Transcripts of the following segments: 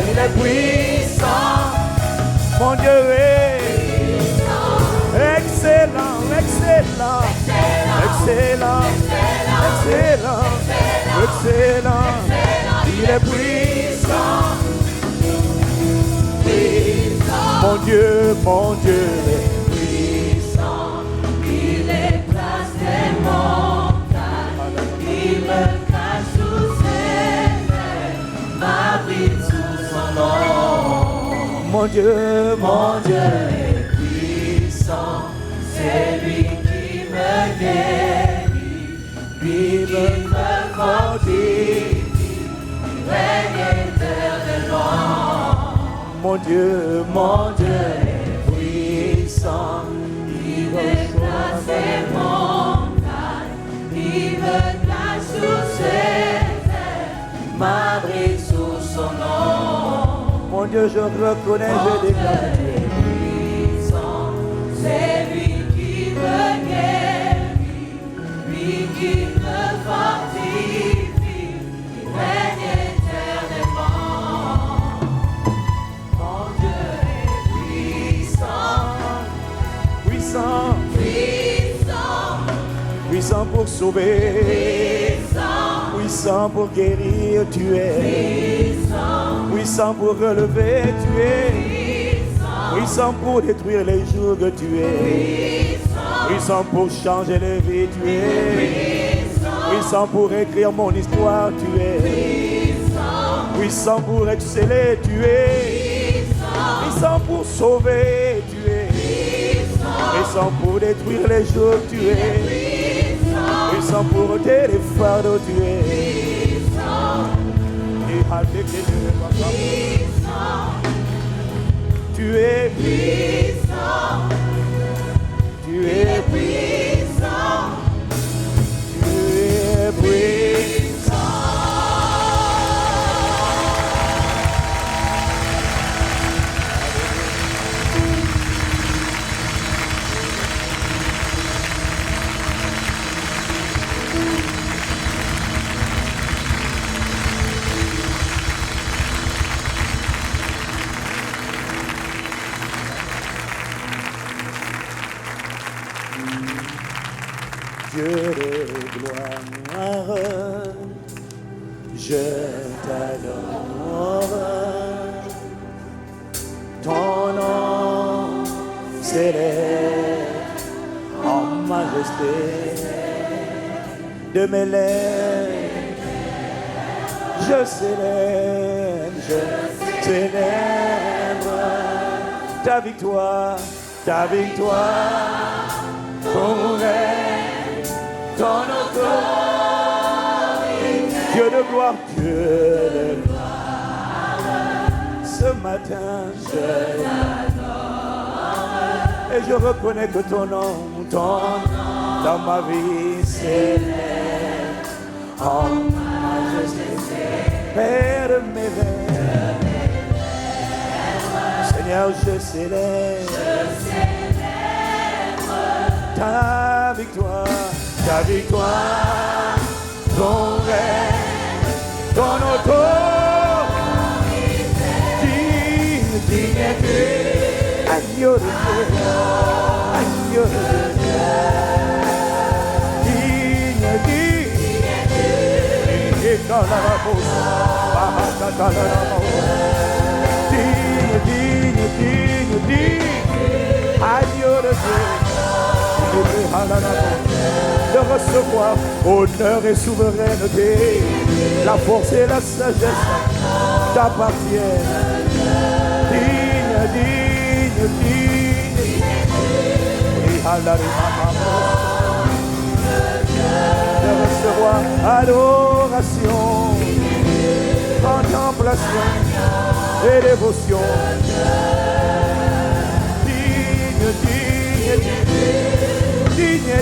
il est puissant, mon Dieu est excellent, excellent, excellent, excellent, excellent, il est puissant, mon Dieu est puissant, Il écrase les montagnes, il me cache sous ses ailes, m'abrite sous son nom. mon Dieu est puissant, c'est lui qui me guérit, lui qui me fortifie, il règne éternellement. mon Dieu est puissant, Il écrase les montagnes, il me cache sous ses ailes, m'abrite sous son nom. mon Dieu, je reconnais, je déclare que tu es Puissant, c'est lui qui me guérit, lui qui me fortifie, il règne éternellement. Mon Dieu est puissant, puissant, puissant, puissant pour sauver, puissant, puissant pour guérir, tu es puissant, puissant pour relever, tu es puissant, puissant pour détruire les jours que tu es, puissant pour changer les vies, tu es puissant pour écrire mon histoire, tu es puissant pour exceller, tu es puissant pour sauver, tu es puissant pour détruire les jours, tu es puissant pour ôter les fardeaux, tu es tu es puissant, tu es puissant, tu es puissant. Dieu de gloire, je t'adore. Ton nom s'élève en majesté de mes lèvres. Je célèbre ta victoire, ton règne, ton autorité. Dieu de gloire, ce matin je t'adore et je reconnais que ton nom dans ma vie s'élève en majesté. Père de mes rêves, Seigneur, je célèbre ta victoire, ton règne, ton autorité, digne es-tu, agneau de Dieu, digne dans la digne, agneau de Dieu. De recevoir honneur et souveraineté, la force et la sagesse t'appartiennent. Digne, de recevoir adoration, contemplation et dévotion. Digne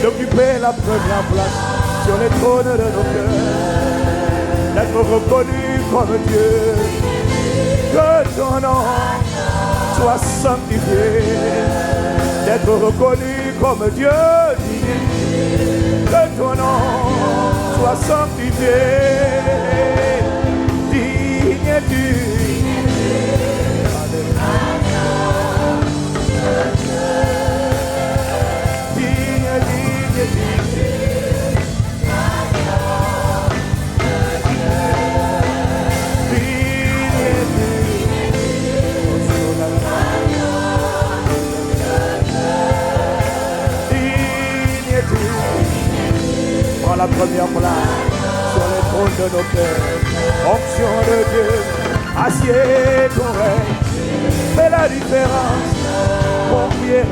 d'occuper la première place sur les trônes de nos cœurs, d'être reconnu comme Dieu, que ton nom sois sanctifié, d'être reconnu comme Dieu digne. Que ton nom soit sanctifié, digne du. Prends la première place sur les trônes de nos cœurs. Onction de Dieu, assieds ton règne, fais la différence, mon Dieu.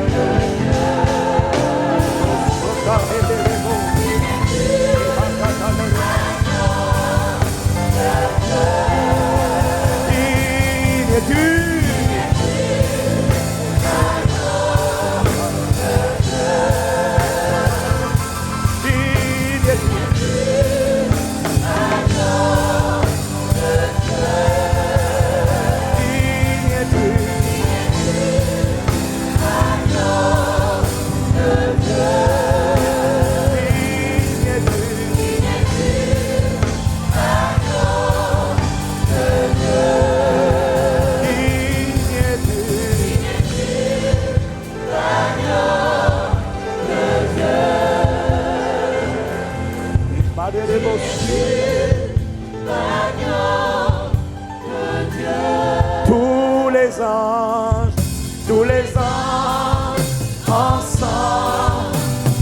Tous les anges ensemble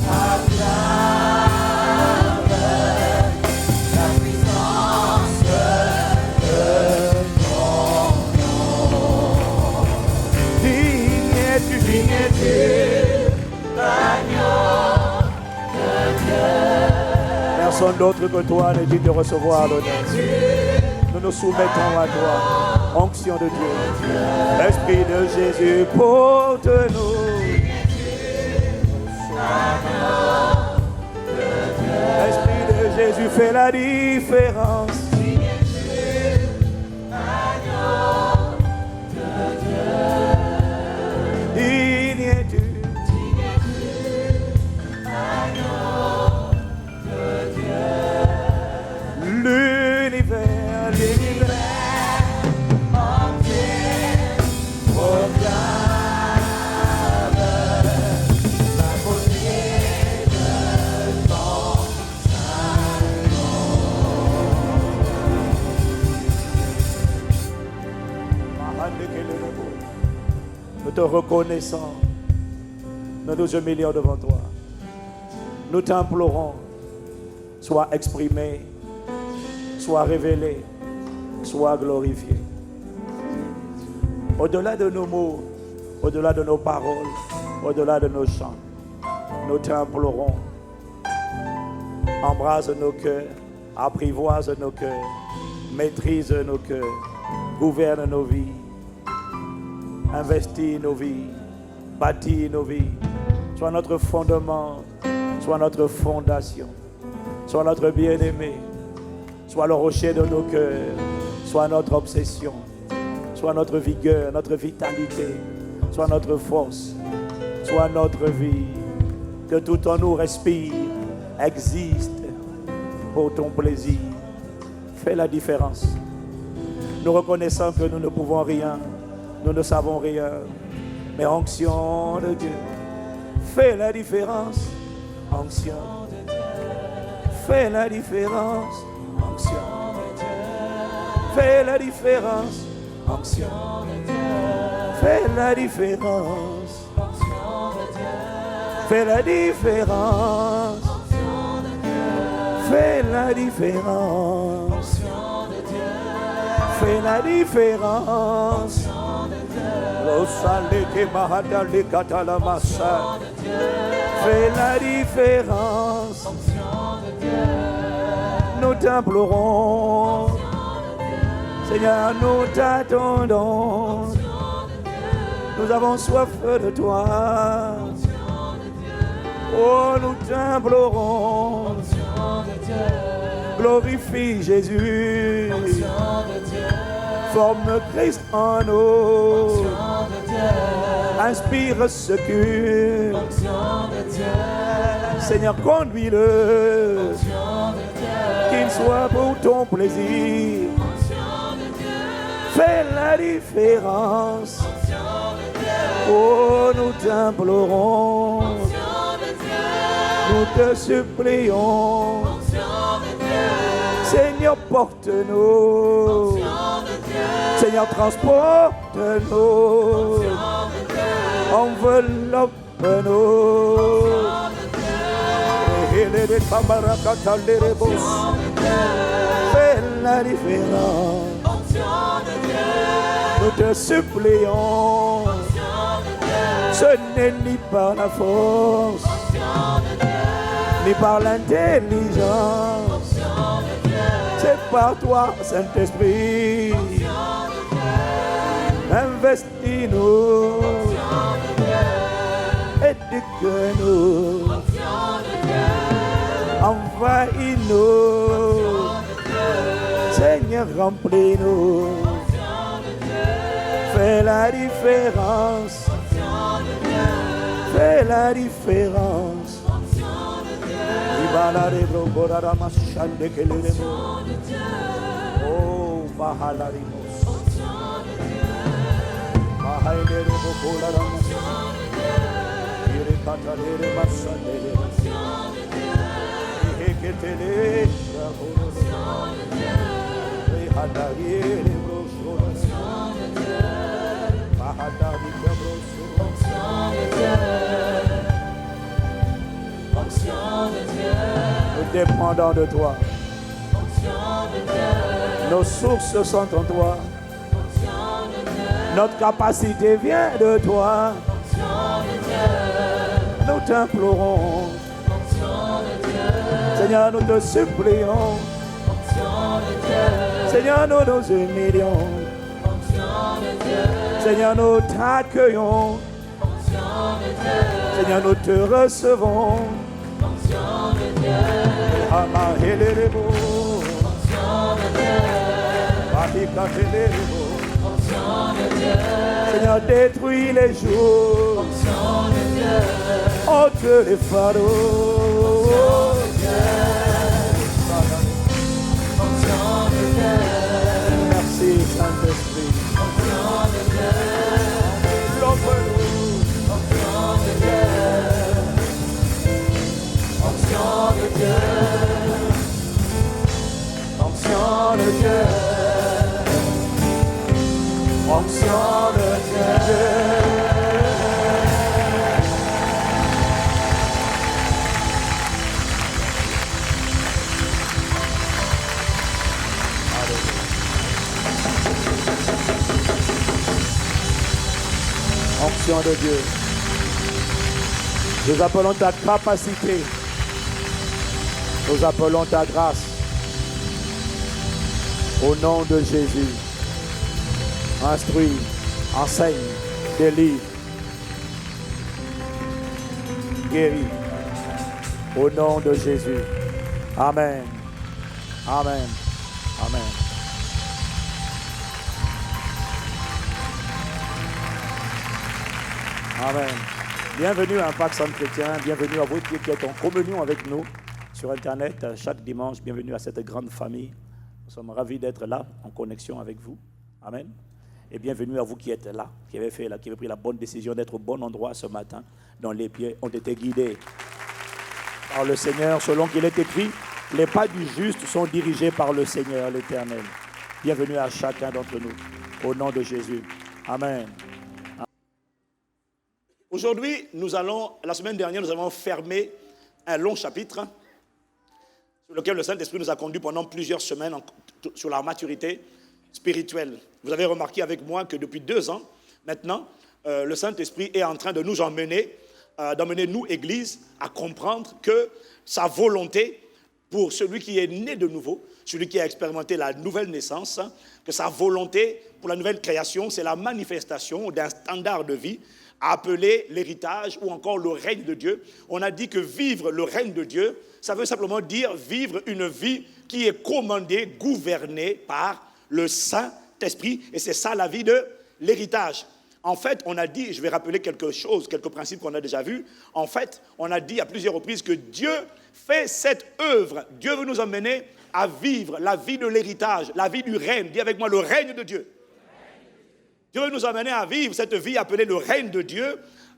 acclament la puissance de ton nom. Digne es-tu, l'agneau de Dieu. Personne d'autre que toi n'est digne de recevoir l'honneur. Nous nous soumettons à toi. Onction de Dieu, l'Esprit de Jésus porte-nous. L'Esprit de Jésus fait la différence. Digne es-tu, l'univers, l'univers. Nous te reconnaissons, nous nous humilions devant toi. Nous t'implorons, sois exprimé, sois révélé, sois glorifié. Au-delà de nos mots, au-delà de nos paroles, au-delà de nos chants, nous t'implorons. Embrase nos cœurs, apprivoise nos cœurs, maîtrise nos cœurs, gouverne nos vies. Investis nos vies, bâtis nos vies, sois notre fondement, sois notre fondation, sois notre bien-aimé, sois le rocher de nos cœurs, sois notre obsession, sois notre vigueur, notre vitalité, sois notre force, sois notre vie, que tout en nous respire, existe pour ton plaisir. Fais la différence. Nous reconnaissons que nous ne pouvons rien. Nous ne savons rien, mais onction de Dieu, fais la différence, onction de Dieu, fais la différence, onction de Dieu, fais la différence, onction de Dieu, fais la différence, onction de Dieu, fais la différence, onction de Dieu, fais la différence, onction de Dieu, fais la différence. Fais la différence. Nous t'implorons, Seigneur, nous t'attendons. Nous avons soif de toi. Oh, nous t'implorons. Glorifie Jésus. Forme Christ en nous. inspire ce culte. Onction de Dieu. Seigneur, conduis-le. Onction de Dieu. Qu'il soit pour ton plaisir. Onction de Dieu. Fais la différence. Onction de Dieu. Oh, nous t'implorons. Onction de Dieu. Nous te supplions. Onction de Dieu. Seigneur, porte-nous. Onction de Dieu. Seigneur, transporte-nous. Onction de Dieu. Enveloppe-nous. Fais la différence. Onction de Dieu. Nous te supplions. Onction de Dieu. Ce n'est ni par la force, Onction de Dieu. ni par l'intelligence. Onction de Dieu. C'est par toi, Saint-Esprit. Onction de Dieu. Investis-nous. Onction de Dieu. Éduque-nous. Onction de Dieu. Envahis-nous. Seigneur, remplis-nous. Onction de Dieu. Fais la différence. Onction de Dieu. Fais la différence. Onction de Dieu. Onction de Dieu. Oh, Mahalaribos. Onction de Dieu. Mahailerebokolaramas. Onction de Dieu. Irekatalere-masanere. Onction de Dieu. Iheketele-shahoros. Onction de Dieu. Rehadarierebrosoros. Onction de Dieu. Mahadarikebrosoros. Onction de Dieu. Onction de Dieu. Nous dépendons de toi. Onction de Dieu. Nos sources sont en toi. Onction de Dieu. Notre capacité vient de toi. Onction de Dieu. Nous t'implorons. Onction de Dieu. Seigneur, nous te supplions. Onction de Dieu. Seigneur, nous nous humilions. Onction de Dieu. Seigneur, nous t'accueillons. Onction de Dieu. Seigneur, nous te recevons. Onction de Dieu. Amahelelebo. Onction de Dieu. Ahikatelelebo. Onction de Dieu. Seigneur, détruis les jours. Onction de Dieu. Ôte les fardeaux. Onction de Dieu. Merci, Saint-Esprit. Onction de Dieu. Enveloppe-nous. Onction de Dieu. Onction de Dieu. Onction de Dieu. Onction de Dieu. Onction de Dieu. Nous appelons ta capacité. Nous appelons ta grâce. Au nom de Jésus. Instruis, enseigne, délivre, guéris. Au nom de Jésus. Amen. Amen. Amen. Amen. Bienvenue à Impact Centre Chrétien. Bienvenue à vous qui êtes en communion avec nous sur Internet chaque dimanche. Bienvenue à cette grande famille. Nous sommes ravis d'être là, en connexion avec vous. Amen. Et bienvenue à vous qui êtes là, qui avez pris la bonne décision d'être au bon endroit ce matin, dont les pieds ont été guidés par le Seigneur, selon qu'il est écrit, les pas du juste sont dirigés par le Seigneur, l'Éternel. Bienvenue à chacun d'entre nous, au nom de Jésus. Amen. Aujourd'hui, la semaine dernière, nous avons fermé un long chapitre sur lequel le Saint-Esprit nous a conduits pendant plusieurs semaines sur la maturité spirituelle. Vous avez remarqué avec moi que depuis 2 ans, maintenant, le Saint-Esprit est en train de nous emmener, d'emmener nous, Église, à comprendre que sa volonté pour celui qui est né de nouveau, celui qui a expérimenté la nouvelle naissance, que sa volonté pour la nouvelle création, c'est la manifestation d'un standard de vie appelé l'héritage ou encore le règne de Dieu. On a dit que vivre le règne de Dieu, ça veut simplement dire vivre une vie qui est commandée, gouvernée par le Saint-Esprit. Et c'est ça la vie de l'héritage. En fait, on a dit, je vais rappeler quelque chose, quelques principes qu'on a déjà vus. En fait, on a dit à plusieurs reprises que Dieu fait cette œuvre. Dieu veut nous emmener à vivre la vie de l'héritage, la vie du règne. Dis avec moi, le règne de Dieu. Dieu veut nous emmener à vivre cette vie appelée le règne de Dieu.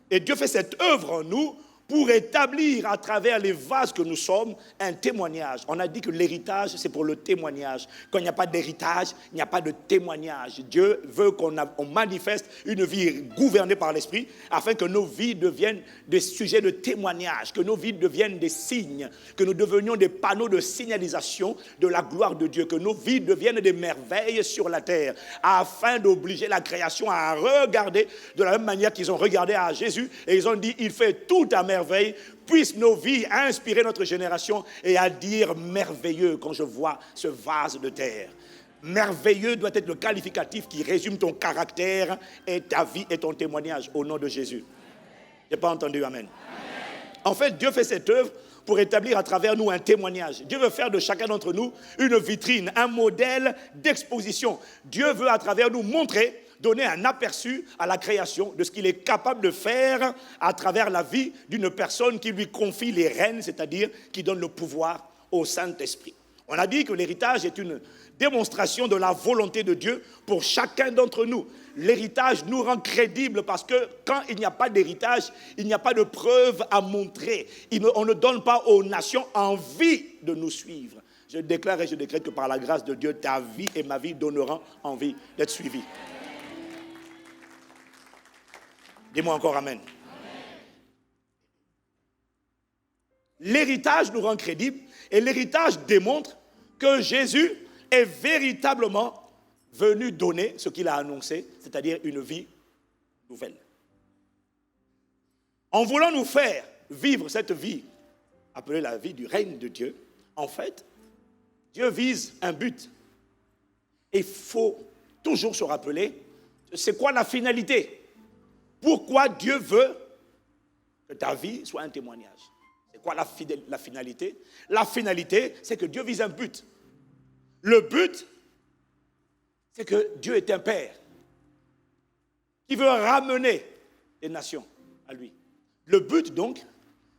Et Dieu fait cette œuvre en nous pour établir à travers les vases que nous sommes un témoignage. On a dit que l'héritage, c'est pour le témoignage. Quand il n'y a pas d'héritage, il n'y a pas de témoignage. Dieu veut qu'on manifeste une vie gouvernée par l'Esprit afin que nos vies deviennent des sujets de témoignage, que nos vies deviennent des signes, que nous devenions des panneaux de signalisation de la gloire de Dieu, que nos vies deviennent des merveilles sur la terre, afin d'obliger la création à regarder de la même manière qu'ils ont regardé à Jésus et ils ont dit, il fait tout à merveille. Puissent nos vies inspirer notre génération et à dire merveilleux quand je vois ce vase de terre. Merveilleux doit être le qualificatif qui résume ton caractère et ta vie et ton témoignage au nom de Jésus. Je n'ai pas entendu, amen. En fait, Dieu fait cette œuvre pour établir à travers nous un témoignage. Dieu veut faire de chacun d'entre nous une vitrine, un modèle d'exposition. Dieu veut à travers nous montrer, donner un aperçu à la création de ce qu'il est capable de faire à travers la vie d'une personne qui lui confie les rênes, c'est-à-dire qui donne le pouvoir au Saint-Esprit. On a dit que l'héritage est une démonstration de la volonté de Dieu pour chacun d'entre nous. L'héritage nous rend crédibles parce que quand il n'y a pas d'héritage, il n'y a pas de preuve à montrer. On ne donne pas aux nations envie de nous suivre. Je déclare et je décrète que par la grâce de Dieu, ta vie et ma vie donneront envie d'être suivies. Dis-moi encore amen. L'héritage nous rend crédibles et l'héritage démontre que Jésus est véritablement venu donner ce qu'il a annoncé, c'est-à-dire une vie nouvelle. En voulant nous faire vivre cette vie, appelée la vie du règne de Dieu, en fait, Dieu vise un but. Et il faut toujours se rappeler, c'est quoi la finalité ? Pourquoi Dieu veut que ta vie soit un témoignage? C'est quoi la finalité? La finalité, c'est que Dieu vise un but. Le but, c'est que Dieu est un Père qui veut ramener les nations à lui. Le but, donc,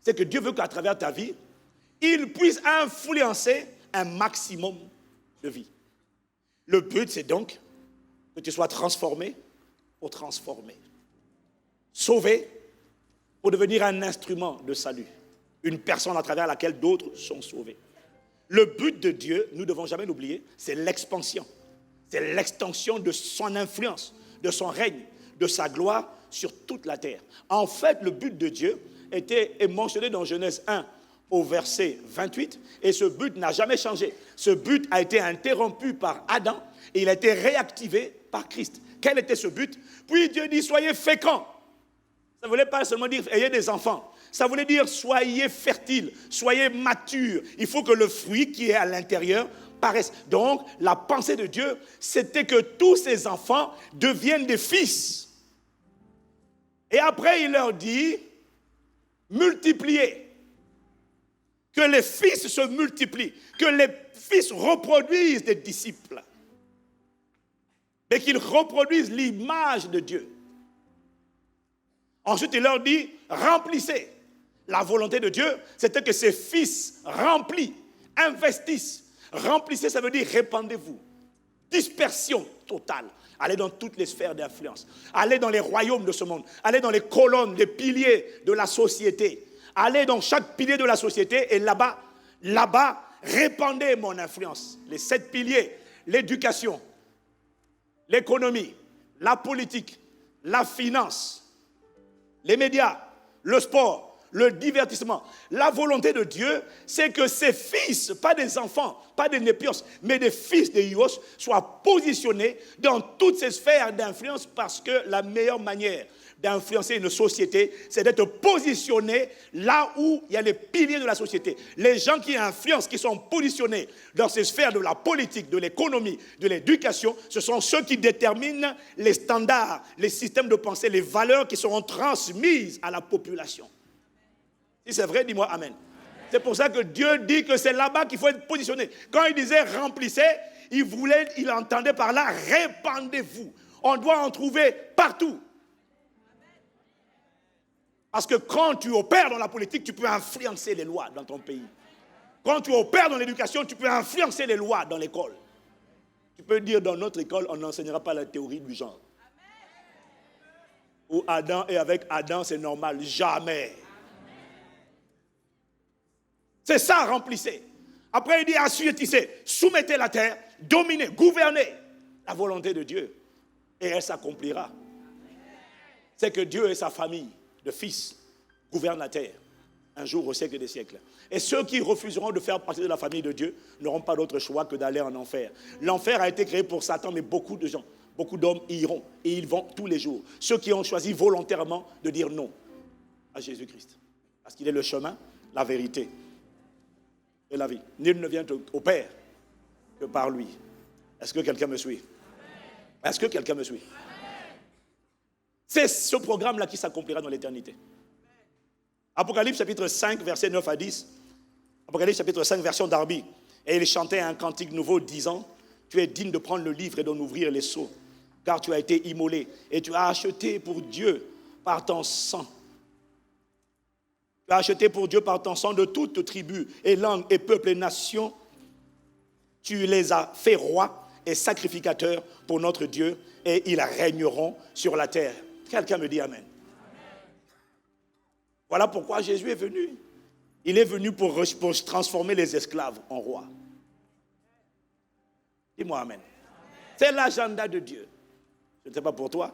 c'est que Dieu veut qu'à travers ta vie, il puisse influencer un maximum de vie. Le but, c'est donc que tu sois transformé pour transformer. Sauvé pour devenir un instrument de salut. Une personne à travers laquelle d'autres sont sauvés. Le but de Dieu, nous ne devons jamais l'oublier, c'est l'expansion. C'est l'extension de son influence, de son règne, de sa gloire sur toute la terre. En fait, le but de Dieu est mentionné dans Genèse 1 au verset 28 et ce but n'a jamais changé. Ce but a été interrompu par Adam et il a été réactivé par Christ. Quel était ce but? Puis Dieu dit, soyez féconds. Ça ne voulait pas seulement dire ayez des enfants. Ça voulait dire soyez fertiles, soyez matures. Il faut que le fruit qui est à l'intérieur paraisse. Donc, la pensée de Dieu, c'était que tous ces enfants deviennent des fils. Et après, il leur dit, multipliez. Que les fils se multiplient. Que les fils reproduisent des disciples. Et qu'ils reproduisent l'image de Dieu. Ensuite, il leur dit, remplissez. La volonté de Dieu, c'était que ses fils remplissent, investissent. Remplissez, ça veut dire répandez-vous. Dispersion totale. Allez dans toutes les sphères d'influence. Allez dans les royaumes de ce monde. Allez dans les colonnes, les piliers de la société. Allez dans chaque pilier de la société et là-bas, répandez mon influence. Les 7 piliers, l'éducation, l'économie, la politique, la finance, les médias, le sport, le divertissement. La volonté de Dieu, c'est que ses fils, pas des enfants, pas des népios, mais des fils de Ios, soient positionnés dans toutes ces sphères d'influence parce que la meilleure manière d'influencer une société, c'est d'être positionné là où il y a les piliers de la société. Les gens qui influencent, qui sont positionnés dans ces sphères de la politique, de l'économie, de l'éducation, ce sont ceux qui déterminent les standards, les systèmes de pensée, les valeurs qui seront transmises à la population. Si c'est vrai, dis-moi amen. C'est pour ça que Dieu dit que c'est là-bas qu'il faut être positionné. Quand il disait remplissez, il entendait par là répandez-vous. On doit en trouver partout. Parce que quand tu opères dans la politique, tu peux influencer les lois dans ton pays. Quand tu opères dans l'éducation, tu peux influencer les lois dans l'école. Tu peux dire dans notre école, on n'enseignera pas la théorie du genre. Ou Adam et avec Adam, c'est normal. Jamais. C'est ça, remplissez. Après, il dit assujettissez, soumettez la terre, dominez, gouvernez la volonté de Dieu. Et elle s'accomplira. C'est que Dieu et sa famille de fils gouvernent la terre un jour au siècle des siècles. Et ceux qui refuseront de faire partie de la famille de Dieu n'auront pas d'autre choix que d'aller en enfer. L'enfer a été créé pour Satan, mais beaucoup de gens, beaucoup d'hommes y iront. Et ils vont tous les jours. Ceux qui ont choisi volontairement de dire non à Jésus-Christ. Parce qu'il est le chemin, la vérité et la vie. Nul ne vient au Père que par lui. Est-ce que quelqu'un me suit? Est-ce que quelqu'un me suit? C'est ce programme-là qui s'accomplira dans l'éternité. Apocalypse chapitre 5, versets 9 à 10. Apocalypse chapitre 5, version Darby. Et il chantait un cantique nouveau disant, tu es digne de prendre le livre et d'en ouvrir les sceaux, car tu as été immolé et tu as acheté pour Dieu par ton sang. Tu as acheté pour Dieu par ton sang de toutes tribus et langues et peuples et nations. Tu les as fait rois et sacrificateurs pour notre Dieu et ils régneront sur la terre. Quelqu'un me dit Amen. Voilà pourquoi Jésus est venu. Il est venu pour transformer les esclaves en rois. Dis-moi Amen. C'est l'agenda de Dieu. Je ne sais pas pour toi,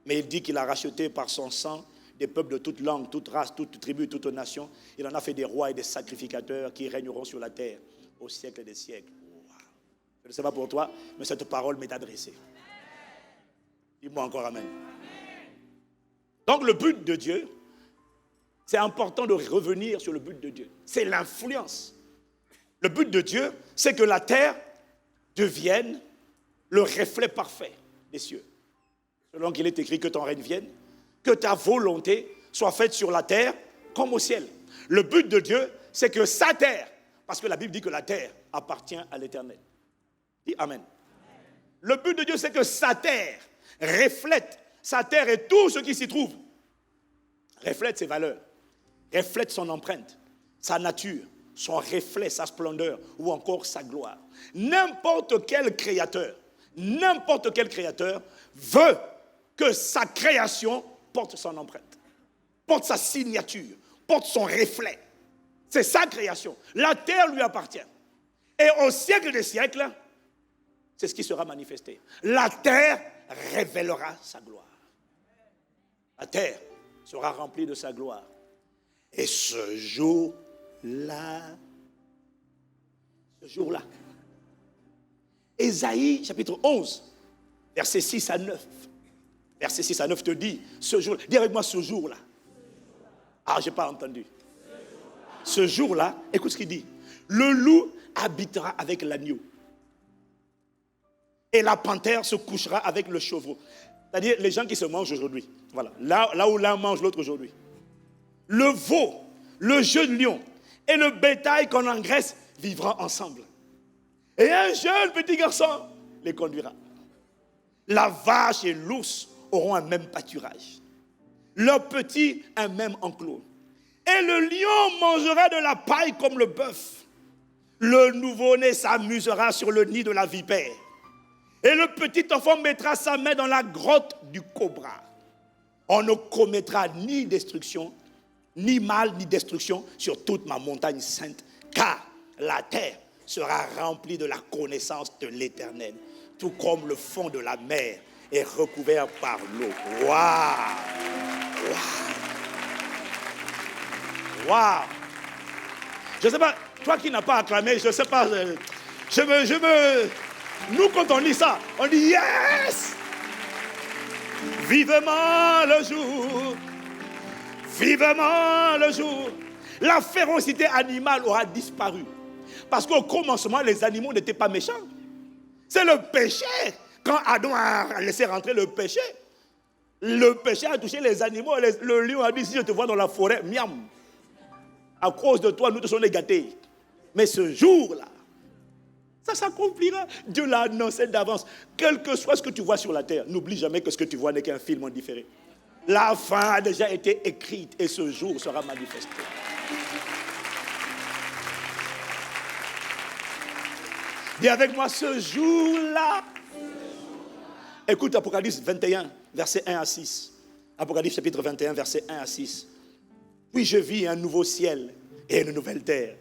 mais il dit qu'il a racheté par son sang des peuples de toute langue, toute race, toute tribu, toute nation. Il en a fait des rois et des sacrificateurs qui régneront sur la terre au siècle des siècles. Wow. Je ne sais pas pour toi, mais cette parole m'est adressée. Dis-moi encore Amen. Donc le but de Dieu, c'est important de revenir sur le but de Dieu. C'est l'influence. Le but de Dieu, c'est que la terre devienne le reflet parfait des cieux. Selon qu'il est écrit que ton règne vienne, que ta volonté soit faite sur la terre comme au ciel. Le but de Dieu, c'est que sa terre, parce que la Bible dit que la terre appartient à l'Éternel. Dis Amen. Le but de Dieu, c'est que sa terre reflète, sa terre et tout ce qui s'y trouve, reflète ses valeurs, reflète son empreinte, sa nature, son reflet, sa splendeur ou encore sa gloire. N'importe quel créateur veut que sa création porte son empreinte, porte sa signature, porte son reflet. C'est sa création. La terre lui appartient. Et au siècle des siècles, c'est ce qui sera manifesté. La terre révélera sa gloire. La terre sera remplie de sa gloire. Et ce jour-là, Ésaïe chapitre 11, versets 6 à 9. Verset 6 à 9 te dit, ce jour, dis avec moi ce jour-là. Ah, je n'ai pas entendu. Ce jour-là, écoute ce qu'il dit. Le loup habitera avec l'agneau. Et la panthère se couchera avec le chevreau. C'est-à-dire les gens qui se mangent aujourd'hui. Voilà. Là où l'un mange l'autre aujourd'hui. Le veau, le jeune lion et le bétail qu'on engraisse vivront ensemble. Et un jeune petit garçon les conduira. La vache et l'ours auront un même pâturage. Leurs petits, un même enclos. Et le lion mangera de la paille comme le bœuf. Le nouveau-né s'amusera sur le nid de la vipère. Et le petit enfant mettra sa main dans la grotte du cobra. On ne commettra ni destruction, ni mal, ni destruction sur toute ma montagne sainte, car la terre sera remplie de la connaissance de l'Éternel, tout comme le fond de la mer est recouvert par l'eau. Waouh! Waouh! Waouh! Je ne sais pas, toi qui n'as pas acclamé, je ne sais pas, nous quand on lit ça, on dit yes! Vivement le jour, vivement le jour, la férocité animale aura disparu. Parce qu'au commencement, les animaux n'étaient pas méchants. C'est le péché. Quand Adam a laissé rentrer le péché a touché les animaux. Le lion a dit, si je te vois dans la forêt, miam. À cause de toi, nous te sommes gâtés. Mais ce jour-là, ça s'accomplira. Dieu l'a annoncé d'avance. Quel que soit ce que tu vois sur la terre, n'oublie jamais que ce que tu vois n'est qu'un film en différé. La fin a déjà été écrite et ce jour sera manifesté. Dis avec moi, ce jour-là. Écoute Apocalypse 21, versets 1 à 6. Apocalypse chapitre 21, versets 1 à 6. Puis je vis un nouveau ciel et une nouvelle terre.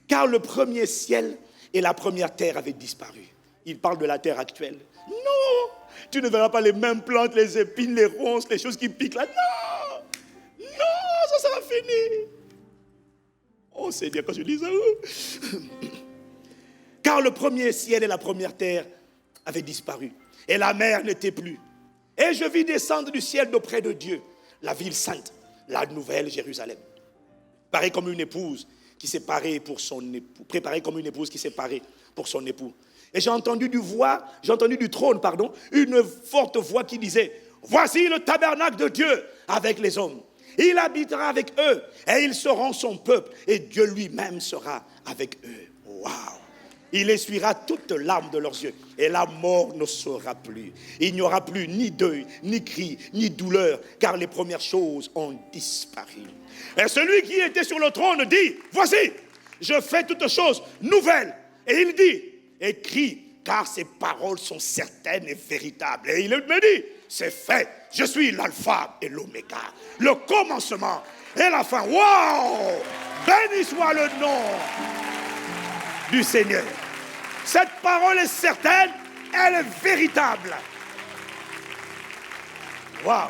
Car le premier ciel et la première terre avaient disparu. Il parle de la terre actuelle. Non, tu ne verras pas les mêmes plantes, les épines, les ronces, les choses qui piquent là. Non, non, ça sera fini. Oh Seigneur, quand je lis ça. Car le premier ciel et la première terre avaient disparu. Et la mer n'était plus. Et je vis descendre du ciel d'auprès de Dieu la ville sainte, la nouvelle Jérusalem. Préparée comme une épouse qui s'est parée pour son époux. Préparée comme une épouse qui s'est parée pour son époux. Et j'ai entendu du trône, une forte voix qui disait, voici le tabernacle de Dieu avec les hommes. Il habitera avec eux et ils seront son peuple et Dieu lui-même sera avec eux. Waouh! Il essuiera toute larme de leurs yeux et la mort ne sera plus. Il n'y aura plus ni deuil, ni cri, ni douleur, car les premières choses ont disparu. Et celui qui était sur le trône dit, voici, je fais toutes choses nouvelles. Et il dit, écris, car ces paroles sont certaines et véritables. Et il me dit, c'est fait, je suis l'alpha et l'oméga, le commencement et la fin. Waouh! Béni soit le nom du Seigneur. Cette parole est certaine, elle est véritable. Waouh!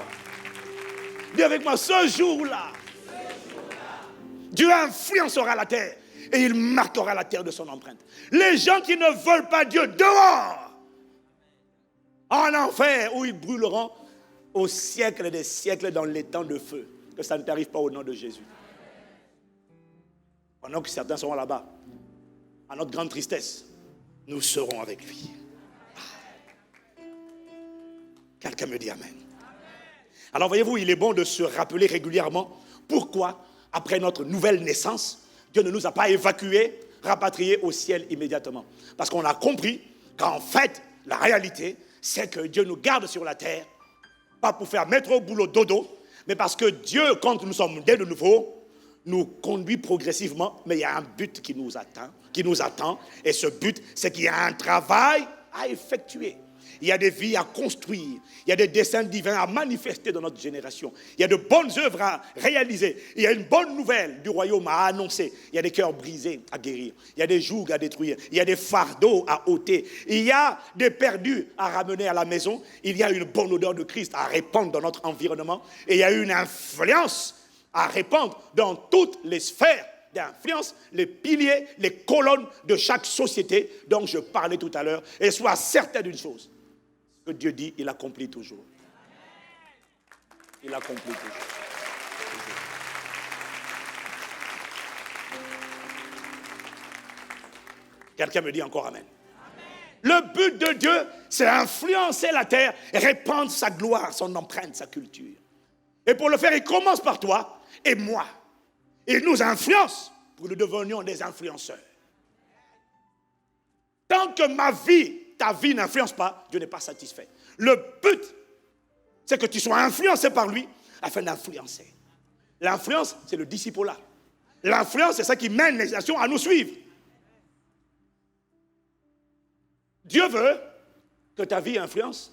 Dis avec moi, ce jour-là, Dieu influencera la terre et il marquera la terre de son empreinte. Les gens qui ne veulent pas Dieu, dehors, en enfer, où ils brûleront au siècle des siècles dans les temps de feu. Que ça ne t'arrive pas au nom de Jésus. Pendant que certains seront là-bas, à notre grande tristesse, nous serons avec lui. Quelqu'un me dit amen. Alors voyez-vous, il est bon de se rappeler régulièrement pourquoi, après notre nouvelle naissance, Dieu ne nous a pas évacués, rapatriés au ciel immédiatement. Parce qu'on a compris qu'en fait, la réalité, c'est que Dieu nous garde sur la terre, pas pour faire mettre au boulot dodo, mais parce que Dieu, quand nous sommes nés de nouveau, nous conduit progressivement, mais il y a un but qui nous attend, et ce but, c'est qu'il y a un travail à effectuer. Il y a des vies à construire, il y a des desseins divins à manifester dans notre génération, il y a de bonnes œuvres à réaliser, il y a une bonne nouvelle du royaume à annoncer, il y a des cœurs brisés à guérir, il y a des jougs à détruire, il y a des fardeaux à ôter, il y a des perdus à ramener à la maison, il y a une bonne odeur de Christ à répandre dans notre environnement, et il y a une influence à répandre dans toutes les sphères d'influence, les piliers, les colonnes de chaque société dont je parlais tout à l'heure. Et sois certain d'une chose, ce que Dieu dit, il accomplit toujours. Il accomplit toujours. Quelqu'un me dit encore amen. Le but de Dieu, c'est influencer la terre et répandre sa gloire, son empreinte, sa culture. Et pour le faire, il commence par toi et moi. Il nous influence pour que nous devenions des influenceurs. Tant que ta vie n'influence pas, Dieu n'est pas satisfait. Le but, c'est que tu sois influencé par lui afin d'influencer. L'influence, c'est le discipolat. L'influence, c'est ça qui mène les nations à nous suivre. Dieu veut que ta vie influence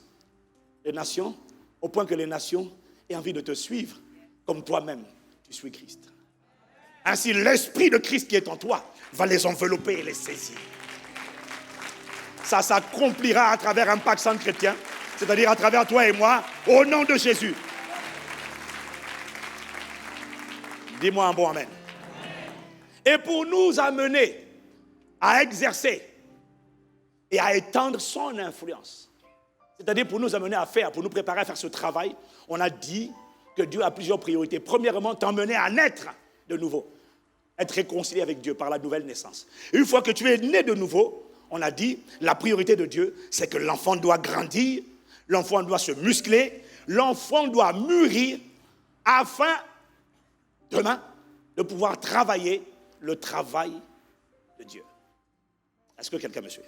les nations au point que les nations aient envie de te suivre comme toi-même, tu suis Christ. Ainsi, l'esprit de Christ qui est en toi va les envelopper et les saisir. Ça s'accomplira à travers un pacte sans chrétien, c'est-à-dire à travers toi et moi, au nom de Jésus. Dis-moi un bon amen. Et pour nous amener à exercer et à étendre son influence, c'est-à-dire pour nous amener à faire, pour nous préparer à faire ce travail, on a dit que Dieu a plusieurs priorités. Premièrement, t'emmener à naître de nouveau, être réconcilié avec Dieu par la nouvelle naissance. Une fois que tu es né de nouveau, on a dit, la priorité de Dieu, c'est que l'enfant doit grandir, l'enfant doit se muscler, l'enfant doit mûrir, afin, demain, de pouvoir travailler le travail de Dieu. Est-ce que quelqu'un me suit?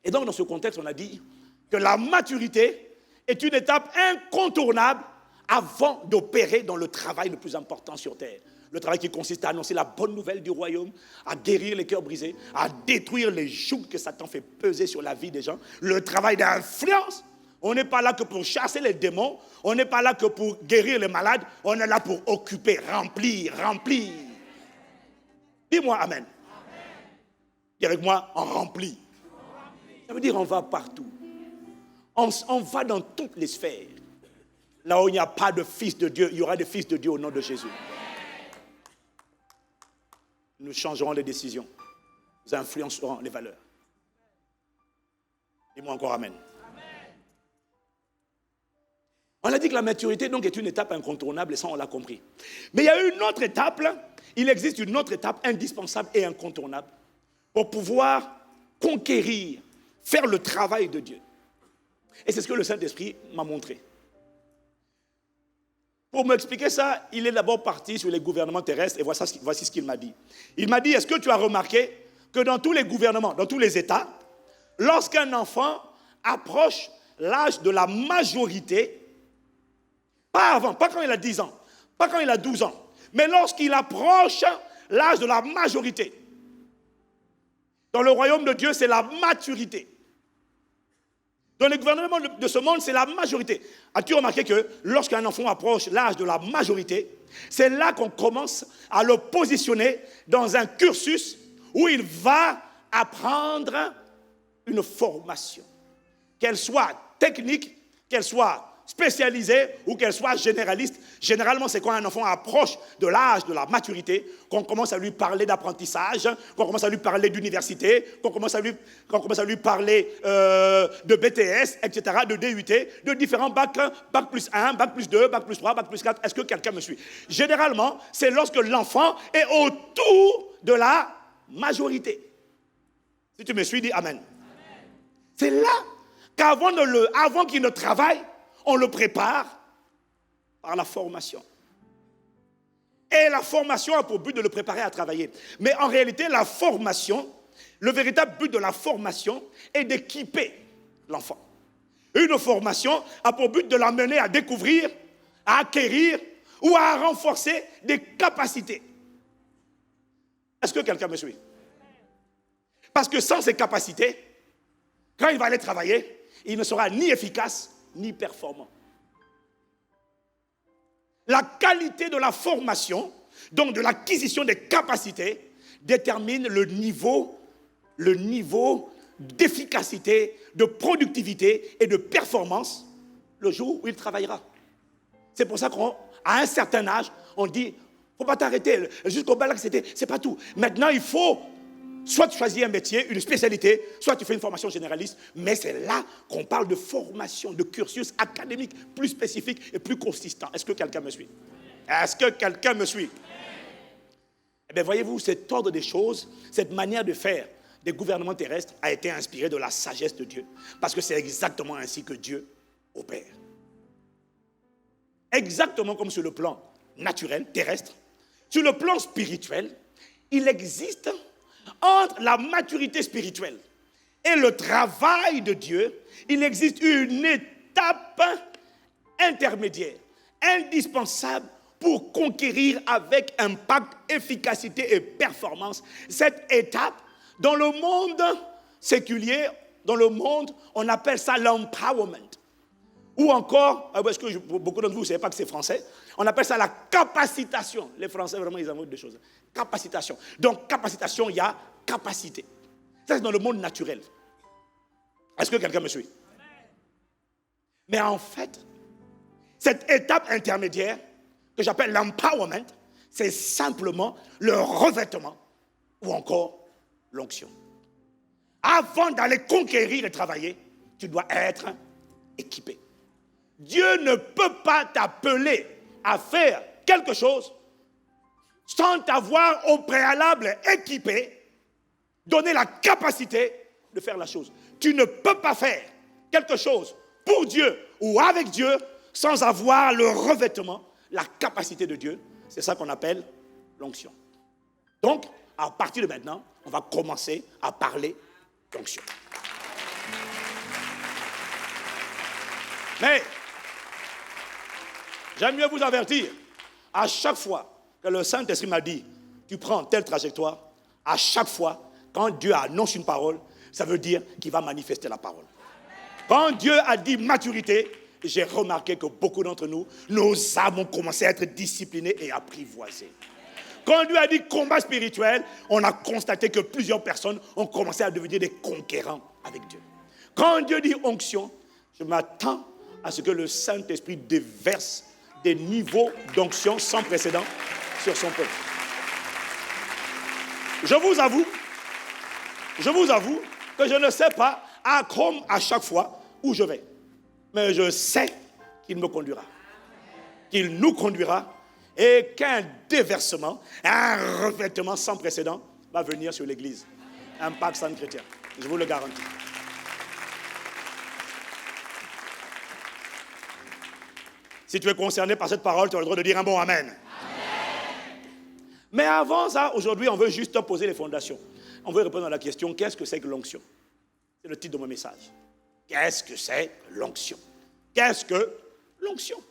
Et donc, dans ce contexte, on a dit que la maturité est une étape incontournable avant d'opérer dans le travail le plus important sur terre. Le travail qui consiste à annoncer la bonne nouvelle du royaume, à guérir les cœurs brisés, à détruire les jougs que Satan fait peser sur la vie des gens. Le travail d'influence. On n'est pas là que pour chasser les démons. On n'est pas là que pour guérir les malades. On est là pour occuper, remplir. Dis-moi amen. Dis avec moi, on remplit. Ça veut dire on va partout. On va dans toutes les sphères. Là où il n'y a pas de fils de Dieu, il y aura des fils de Dieu au nom de Jésus. Nous changerons les décisions. Nous influencerons les valeurs. Dis-moi encore amen. On a dit que la maturité donc est une étape incontournable et ça on l'a compris. Mais il y a une autre étape, il existe une autre étape indispensable et incontournable pour pouvoir conquérir, faire le travail de Dieu. Et c'est ce que le Saint-Esprit m'a montré. Pour m'expliquer ça, il est d'abord parti sur les gouvernements terrestres et voici ce qu'il m'a dit. Il m'a dit, est-ce que tu as remarqué que dans tous les gouvernements, dans tous les États, lorsqu'un enfant approche l'âge de la majorité, pas avant, pas quand il a 10 ans, pas quand il a 12 ans, mais lorsqu'il approche l'âge de la majorité. Dans le royaume de Dieu, c'est la maturité. Dans les gouvernements de ce monde, c'est la majorité. As-tu remarqué que lorsqu'un enfant approche l'âge de la majorité, c'est là qu'on commence à le positionner dans un cursus où il va apprendre une formation. Qu'elle soit technique, qu'elle soit spécialisée ou qu'elle soit généraliste. Généralement, c'est quand un enfant approche de l'âge de la maturité qu'on commence à lui parler d'apprentissage, qu'on commence à lui parler d'université, qu'on commence à lui parler de BTS, etc., de DUT, de différents bacs, bac plus 1, bac plus 2, bac plus 3, bac plus 4. Est-ce que quelqu'un me suit? Généralement, c'est lorsque l'enfant est autour de la majorité. Si tu me suis, dis Amen. C'est là qu'avant qu'il ne travaille, on le prépare par la formation. Et la formation a pour but de le préparer à travailler. Mais en réalité, la formation, le véritable but de la formation est d'équiper l'enfant. Une formation a pour but de l'amener à découvrir, à acquérir ou à renforcer des capacités. Est-ce que quelqu'un me suit? Parce que sans ces capacités, quand il va aller travailler, il ne sera ni efficace, ni performant. La qualité de la formation, donc de l'acquisition des capacités, détermine le niveau d'efficacité, de productivité et de performance le jour où il travaillera. C'est pour ça qu'à un certain âge, on dit, il ne faut pas t'arrêter, jusqu'au bac, c'est pas tout. Maintenant, il faut soit tu choisis un métier, une spécialité, soit tu fais une formation généraliste, mais c'est là qu'on parle de formation, de cursus académique plus spécifique et plus consistant. Est-ce que quelqu'un me suit? Est-ce que quelqu'un me suit? Eh bien, voyez-vous, cet ordre des choses, cette manière de faire des gouvernements terrestres a été inspirée de la sagesse de Dieu. Parce que c'est exactement ainsi que Dieu opère. Exactement comme sur le plan naturel, terrestre, sur le plan spirituel, il existe entre la maturité spirituelle et le travail de Dieu, il existe une étape intermédiaire, indispensable pour conquérir avec impact, efficacité et performance. Cette étape, dans le monde séculier, dans le monde, on appelle ça l'empowerment. Ou encore, parce que beaucoup d'entre vous ne savez pas que c'est français, on appelle ça la capacitation. Les Français, vraiment, ils inventent des choses. Capacitation. Donc, capacitation, il y a capacité. Ça, c'est dans le monde naturel. Est-ce que quelqu'un me suit? Mais en fait, cette étape intermédiaire, que j'appelle l'empowerment, c'est simplement le revêtement ou encore l'onction. Avant d'aller conquérir et travailler, tu dois être équipé. Dieu ne peut pas t'appeler à faire quelque chose sans t'avoir au préalable équipé, donner la capacité de faire la chose. Tu ne peux pas faire quelque chose pour Dieu ou avec Dieu sans avoir le revêtement, la capacité de Dieu. C'est ça qu'on appelle l'onction. Donc, à partir de maintenant, on va commencer à parler d'onction. J'aime mieux vous avertir. À chaque fois que le Saint-Esprit m'a dit, tu prends telle trajectoire, à chaque fois, quand Dieu annonce une parole, ça veut dire qu'il va manifester la parole. Quand Dieu a dit maturité, j'ai remarqué que beaucoup d'entre nous, nos âmes ont commencé à être disciplinées et apprivoisées. Quand Dieu a dit combat spirituel, on a constaté que plusieurs personnes ont commencé à devenir des conquérants avec Dieu. Quand Dieu dit onction, je m'attends à ce que le Saint-Esprit déverse des niveaux d'onction sans précédent sur son peuple. Je vous avoue que je ne sais pas, comme à chaque fois, où je vais. Mais je sais qu'il me conduira. Qu'il nous conduira et qu'un déversement, un revêtement sans précédent va venir sur l'Église. Impact Centre Chrétien. Je vous le garantis. Si tu es concerné par cette parole, tu as le droit de dire un bon Amen. Mais avant ça, aujourd'hui, on veut juste poser les fondations. On veut répondre à la question, qu'est-ce que c'est que l'onction? C'est le titre de mon message. Qu'est-ce que c'est que l'onction? Qu'est-ce que l'onction?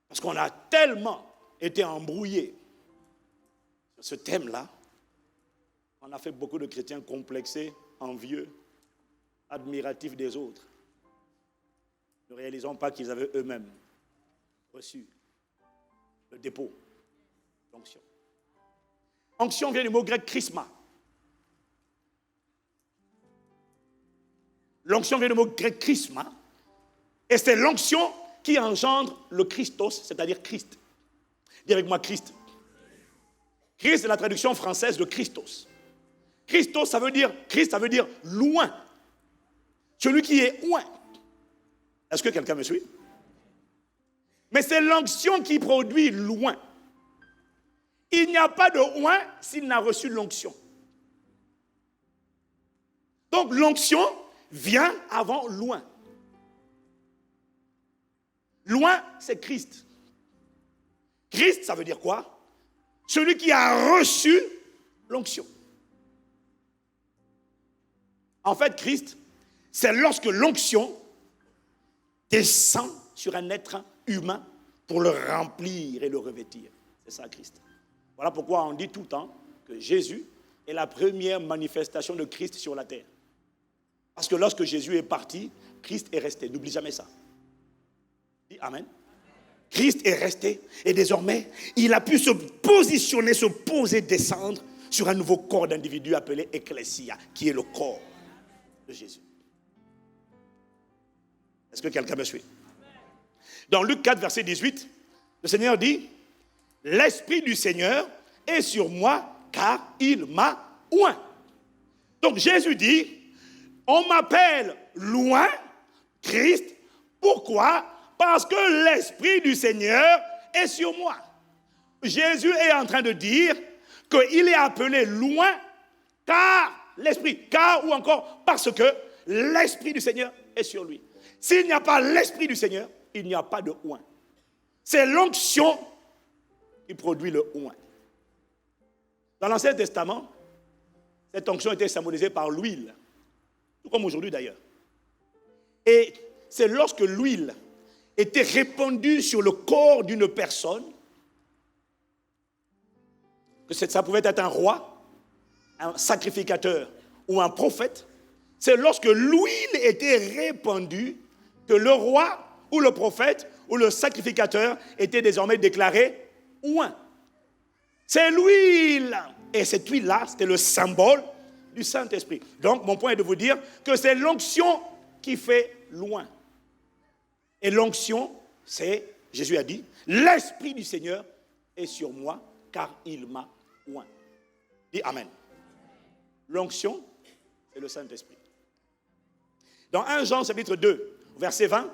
Parce qu'on a tellement été embrouillés sur ce thème-là, on a fait beaucoup de chrétiens complexés, envieux, admiratifs des autres, ne réalisant pas qu'ils avaient eux-mêmes reçu le dépôt d'onction. Onction vient du mot grec chrisma. L'onction vient du mot grec chrisma. Et c'est l'onction qui engendre le Christos, c'est-à-dire Christ. Dis avec moi Christ. Christ, c'est la traduction française de Christos. Christos, ça veut dire, Christ, ça veut dire loin. Celui qui est loin. Est-ce que quelqu'un me suit? Mais c'est l'onction qui produit loin. Il n'y a pas de loin s'il n'a reçu l'onction. Donc l'onction vient avant loin. Loin, c'est Christ. Christ, ça veut dire quoi? Celui qui a reçu l'onction. En fait, Christ, c'est lorsque l'onction descend sur un être humain pour le remplir et le revêtir. C'est ça, Christ. Voilà pourquoi on dit tout le temps que Jésus est la première manifestation de Christ sur la terre. Parce que lorsque Jésus est parti, Christ est resté. N'oublie jamais ça. Dis Amen. Christ est resté et désormais, il a pu se positionner, se poser, descendre sur un nouveau corps d'individu appelé Ecclesia, qui est le corps de Jésus. Est-ce que quelqu'un me suit? Dans Luc 4, verset 18, le Seigneur dit, « L'Esprit du Seigneur est sur moi, car il m'a oint. » Donc Jésus dit, « On m'appelle loin, Christ. Pourquoi? Parce que l'Esprit du Seigneur est sur moi. » Jésus est en train de dire qu'il est appelé loin, car l'Esprit, car ou encore parce que l'Esprit du Seigneur est sur lui. S'il n'y a pas l'Esprit du Seigneur, il n'y a pas de oint. C'est l'onction qui produit le oint. Dans l'Ancien Testament, cette onction était symbolisée par l'huile, tout comme aujourd'hui d'ailleurs. Et c'est lorsque l'huile était répandue sur le corps d'une personne, que ça pouvait être un roi, un sacrificateur ou un prophète, c'est lorsque l'huile était répandue que le roi ou le prophète ou le sacrificateur était désormais déclaré oint. C'est l'huile. Et cette huile-là, c'était le symbole du Saint-Esprit. Donc, mon point est de vous dire que c'est l'onction qui fait loin. Et l'onction, c'est, Jésus a dit, l'Esprit du Seigneur est sur moi, car il m'a oint. Dis Amen. L'onction, c'est le Saint-Esprit. Dans 1 Jean, chapitre 2, verset 20,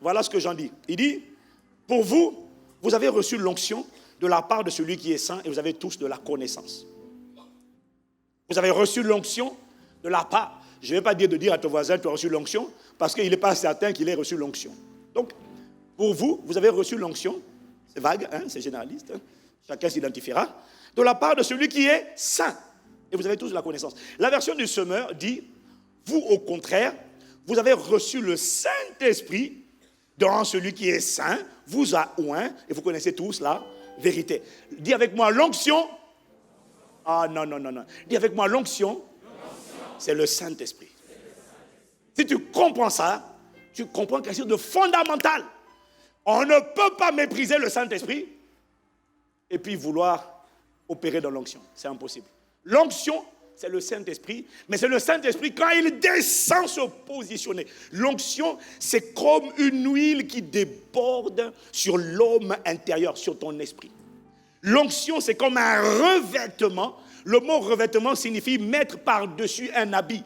voilà ce que Jean dit. Il dit, pour vous, vous avez reçu l'onction de la part de celui qui est saint et vous avez tous de la connaissance. Vous avez reçu l'onction de la part. Je ne vais pas dire de dire à ton voisin, tu as reçu l'onction, parce qu'il n'est pas certain qu'il ait reçu l'onction. Donc, pour vous, vous avez reçu l'onction, c'est vague, hein, c'est généraliste, hein, chacun s'identifiera, de la part de celui qui est saint. Et vous avez tous de la connaissance. La version du semeur dit, vous au contraire, vous avez reçu le Saint-Esprit dans celui qui est saint, vous a oint, et vous connaissez tous la vérité. Dis avec moi, l'onction. Ah non. Dis avec moi, l'onction, c'est le Saint-Esprit. Si tu comprends ça, tu comprends quelque chose de fondamental. On ne peut pas mépriser le Saint-Esprit et puis vouloir opérer dans l'onction. C'est impossible. L'onction, c'est le Saint-Esprit, mais c'est le Saint-Esprit quand il descend se positionner. L'onction, c'est comme une huile qui déborde sur l'homme intérieur, sur ton esprit. L'onction, c'est comme un revêtement. Le mot revêtement signifie mettre par-dessus un habit.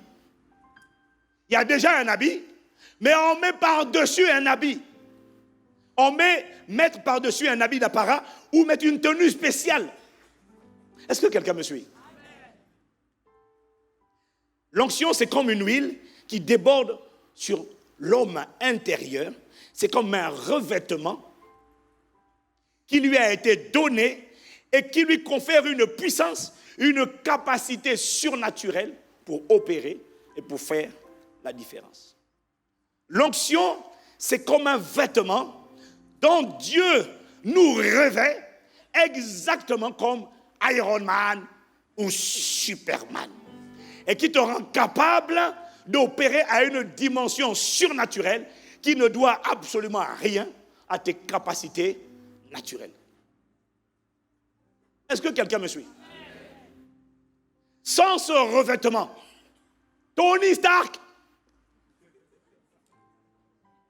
Il y a déjà un habit, mais on met par-dessus un habit. On mettre par-dessus un habit d'apparat ou mettre une tenue spéciale. Est-ce que quelqu'un me suit? L'onction, c'est comme une huile qui déborde sur l'homme intérieur. C'est comme un revêtement qui lui a été donné et qui lui confère une puissance, une capacité surnaturelle pour opérer et pour faire la différence. L'onction, c'est comme un vêtement dont Dieu nous revêt exactement comme Iron Man ou Superman et qui te rend capable d'opérer à une dimension surnaturelle qui ne doit absolument rien à tes capacités naturelles. Est-ce que quelqu'un me suit? Sans ce revêtement, Tony Stark,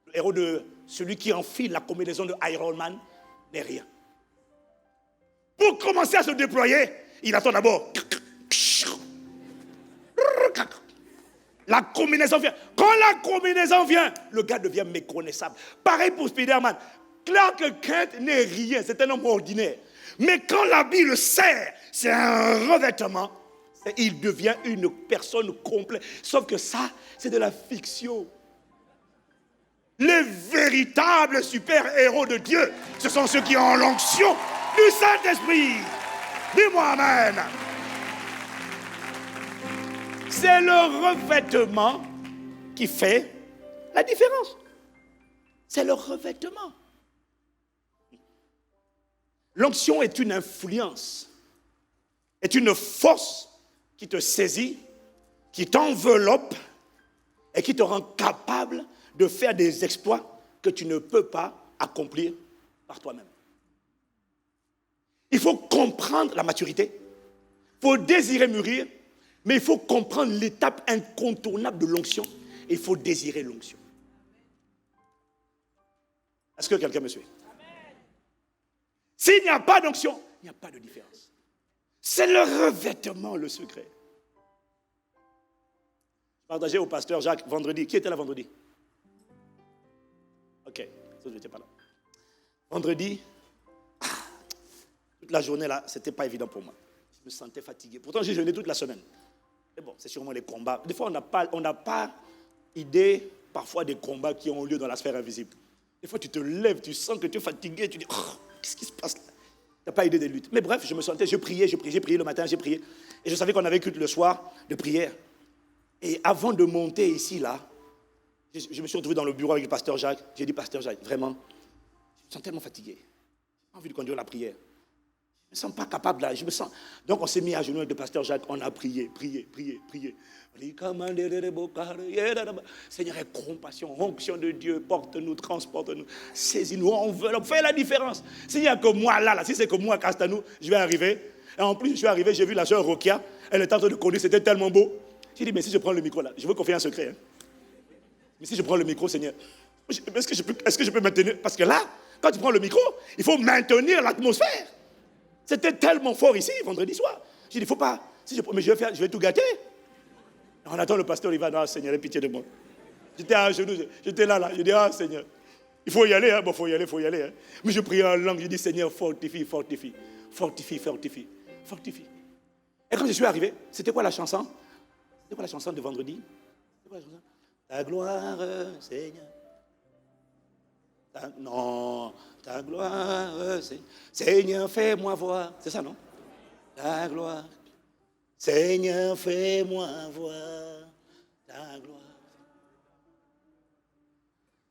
le héros de celui qui enfile la combinaison de Iron Man, n'est rien. Pour commencer à se déployer, il attend d'abord. La combinaison vient. Quand la combinaison vient, le gars devient méconnaissable. Pareil pour Spider-Man. Clark Kent n'est rien, c'est un homme ordinaire. Mais quand l'habit le serre, c'est un revêtement, il devient une personne complète. Sauf que ça, c'est de la fiction. Les véritables super-héros de Dieu, ce sont ceux qui ont l'onction du Saint-Esprit. Dis-moi amen. C'est le revêtement qui fait la différence. C'est le revêtement. L'onction est une influence, est une force qui te saisit, qui t'enveloppe et qui te rend capable de faire des exploits que tu ne peux pas accomplir par toi-même. Il faut comprendre la maturité, il faut désirer mûrir, mais il faut comprendre l'étape incontournable de l'onction et il faut désirer l'onction. Est-ce que quelqu'un me suit? S'il n'y a pas d'onction, il n'y a pas de différence. C'est le revêtement, le secret. Je partageais au pasteur Jacques vendredi. Qui était là vendredi? Ok, ça je n'étais pas là. Vendredi, toute la journée là, c'était pas évident pour moi. Je me sentais fatigué. Pourtant, j'ai jeûné toute la semaine. Mais bon, c'est sûrement les combats. Des fois, on n'a pas idée, parfois, des combats qui ont lieu dans la sphère invisible. Des fois, tu te lèves, tu sens que tu es fatigué, tu dis, oh, qu'est-ce qui se passe là? Tu n'as pas idée des luttes. Mais bref, je me sentais, j'ai prié le matin, j'ai prié. Et je savais qu'on avait culte le soir de prière. Et avant de monter ici, là, je me suis retrouvé dans le bureau avec le pasteur Jacques. J'ai dit, pasteur Jacques, vraiment, je me sens tellement fatigué. J'ai pas envie de conduire la prière. Je ne me sens pas capable là. Donc on s'est mis à genoux avec le pasteur Jacques. On a prié. On dit, Seigneur, aie compassion, onction de Dieu, porte-nous, transporte-nous, saisis-nous, enveloppe, fais la différence. S'il n'y a que moi là, si c'est que moi, Castanou, je vais arriver. Et en plus, je suis arrivé, j'ai vu la sœur Rokia. Elle était en train de conduire, c'était tellement beau. J'ai dit, mais si je prends le micro là, je veux confier un secret. Hein. Mais si je prends le micro, Seigneur, est-ce que je peux maintenir? Parce que là, quand tu prends le micro, il faut maintenir l'atmosphère. C'était tellement fort ici, vendredi soir. J'ai dit, il ne faut pas. Mais je vais tout gâter. On attend le pasteur, il va, non, Seigneur, aie pitié de moi. J'étais à genoux, j'étais là. Je dis, ah, Seigneur, il faut y aller, hein. Bon, faut y aller. Hein. Mais je priais en langue, je dis, Seigneur, fortifie. Et quand je suis arrivé, c'était quoi la chanson? C'était quoi la chanson de vendredi? C'était quoi la chanson? Ta gloire, Seigneur. Ta gloire, Seigneur, fais-moi voir. C'est ça, non? Ta gloire, Seigneur, fais-moi voir ta gloire.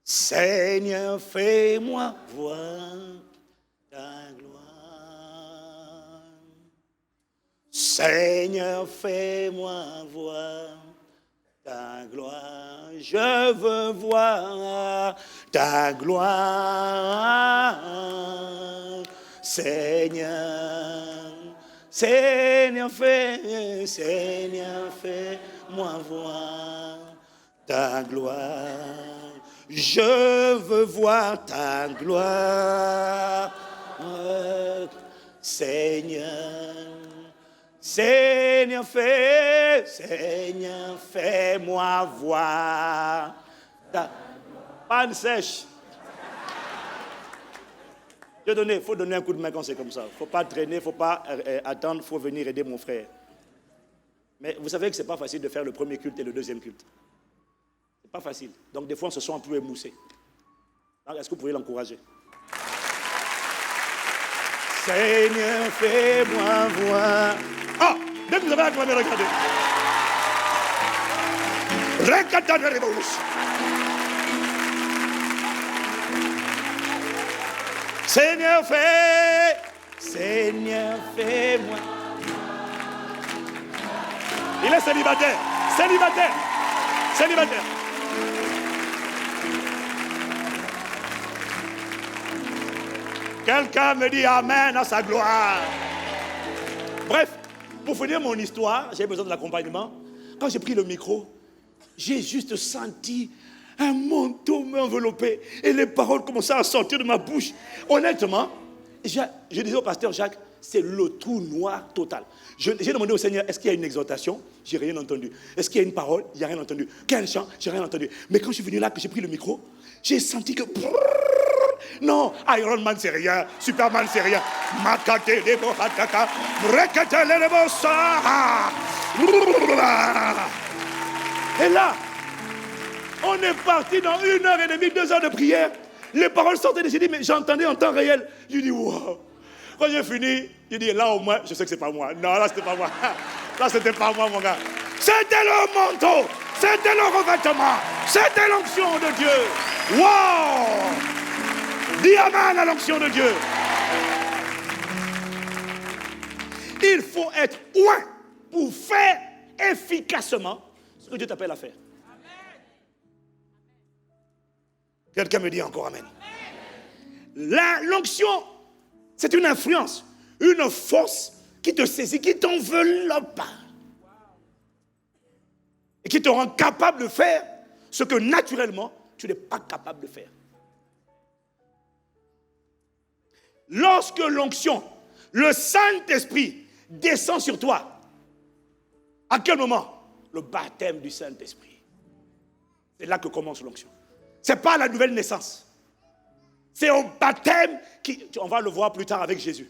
Seigneur, fais-moi voir ta gloire. Seigneur, fais-moi voir ta gloire. Je veux voir ta gloire. Seigneur, Seigneur, fais-moi voir ta gloire. Je veux voir ta gloire. Seigneur, Seigneur, fais-moi voir ta panne sèche. Il faut donner un coup de main quand c'est comme ça. Il ne faut pas traîner, il ne faut pas attendre, il faut venir aider mon frère. Mais vous savez que ce n'est pas facile de faire le premier culte et le deuxième culte. Ce n'est pas facile. Donc des fois, on se sent un peu émoussé. Est-ce que vous pouvez l'encourager? Seigneur, fais-moi voir. Ah, dès que vous avez acclamé, regardez. Seigneur, fais-moi. Il est célibataire. Quelqu'un me dit Amen à sa gloire. Bref, pour finir mon histoire, j'ai besoin de l'accompagnement. Quand j'ai pris le micro, j'ai juste senti un manteau m'envelopper et les paroles commençaient à sortir de ma bouche. Honnêtement, je disais au pasteur Jacques, c'est le trou noir total. J'ai demandé au Seigneur, est-ce qu'il y a une exhortation? J'ai rien entendu. Est-ce qu'il y a une parole? Il n'y a rien entendu. Quel chant? J'ai rien entendu. Mais quand je suis venu là, que j'ai pris le micro, j'ai senti que... Non, Iron Man c'est rien, Superman c'est rien. Makate debo hataka, rekate lebo sa. Et là, on est parti dans 1h30, 2 heures de prière. Les paroles sortaient, j'ai dit, mais j'entendais en temps réel. J'ai dit, wow. Quand j'ai fini, j'ai dit, là au moins, je sais que c'est pas moi. Non, là c'était pas moi. Là c'était pas moi, mon gars. C'était le manteau, c'était le revêtement, c'était l'onction de Dieu. Wow! Dis amen à l'onction de Dieu. Il faut être loin pour faire efficacement ce que Dieu t'appelle à faire. Quelqu'un me dit encore amen. L'onction, c'est une influence, une force qui te saisit, qui t'enveloppe et qui te rend capable de faire ce que naturellement tu n'es pas capable de faire. Lorsque l'onction, le Saint-Esprit descend sur toi, à quel moment? Le baptême du Saint-Esprit. C'est là que commence l'onction. Ce n'est pas la nouvelle naissance. C'est un baptême qui, on va le voir plus tard avec Jésus.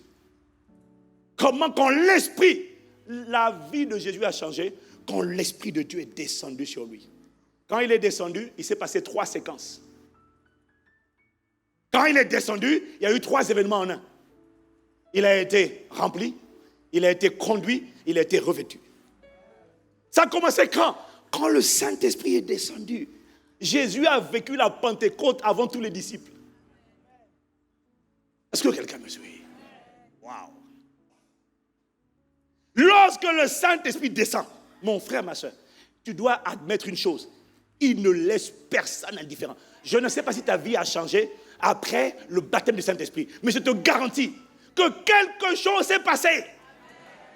Comment quand l'Esprit, la vie de Jésus a changé, quand l'Esprit de Dieu est descendu sur lui. Quand il est descendu, il s'est passé 3 séquences. Quand il est descendu, il y a eu 3 événements en un. Il a été rempli, il a été conduit, il a été revêtu. Ça a commencé quand? Quand le Saint-Esprit est descendu. Jésus a vécu la Pentecôte avant tous les disciples. Est-ce que quelqu'un me suit? Waouh! Lorsque le Saint-Esprit descend, mon frère, ma soeur, tu dois admettre une chose. Il ne laisse personne indifférent. Je ne sais pas si ta vie a changé après le baptême du Saint-Esprit. Mais je te garantis que quelque chose s'est passé.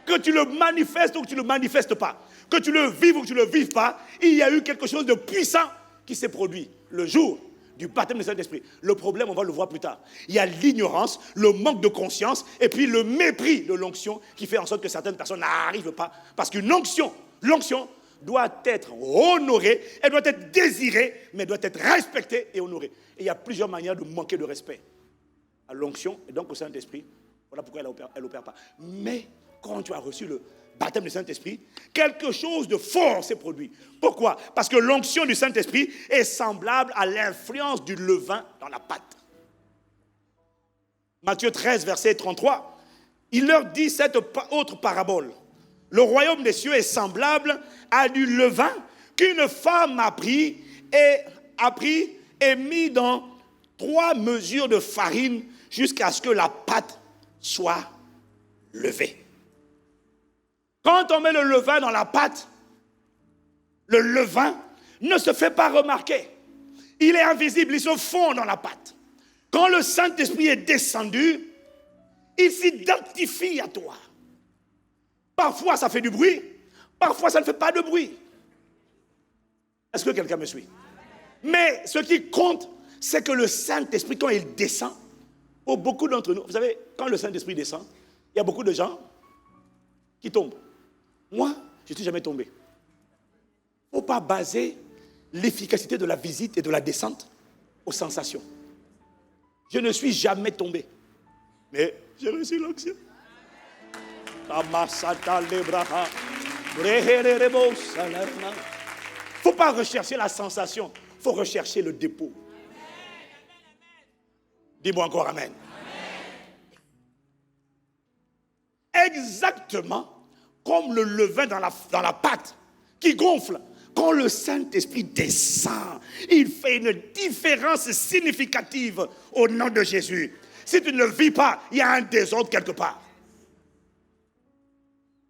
Que tu le manifestes ou que tu ne le manifestes pas. Que tu le vives ou que tu ne le vives pas. Il y a eu quelque chose de puissant qui s'est produit le jour du baptême du Saint-Esprit. Le problème, on va le voir plus tard. Il y a l'ignorance, le manque de conscience et puis le mépris de l'onction qui fait en sorte que certaines personnes n'arrivent pas. Parce qu'une onction, l'onction doit être honorée, elle doit être désirée, mais elle doit être respectée et honorée. Et il y a plusieurs manières de manquer de respect à l'onction et donc au Saint-Esprit. Voilà pourquoi elle n'opère pas. Mais quand tu as reçu le baptême du Saint-Esprit, quelque chose de fort s'est produit. Pourquoi? Parce que l'onction du Saint-Esprit est semblable à l'influence du levain dans la pâte. Matthieu 13, verset 33, il leur dit cette autre parabole. Le royaume des cieux est semblable à du levain qu'une femme a pris est mis dans 3 mesures de farine jusqu'à ce que la pâte soit levée. Quand on met le levain dans la pâte, le levain ne se fait pas remarquer. Il est invisible, il se fond dans la pâte. Quand le Saint-Esprit est descendu, il s'identifie à toi. Parfois ça fait du bruit, parfois ça ne fait pas de bruit. Est-ce que quelqu'un me suit? Mais ce qui compte, c'est que le Saint-Esprit, quand il descend, pour beaucoup d'entre nous, vous savez, quand le Saint-Esprit descend, il y a beaucoup de gens qui tombent. Moi, je ne suis jamais tombé. Il ne faut pas baser l'efficacité de la visite et de la descente aux sensations. Je ne suis jamais tombé. Mais j'ai reçu l'onction. Il ne faut pas rechercher la sensation, il faut rechercher le dépôt. Dis-moi encore amen. Exactement comme le levain dans la pâte qui gonfle. Quand le Saint-Esprit descend, il fait une différence significative au nom de Jésus. Si tu ne le vis pas, il y a un désordre quelque part.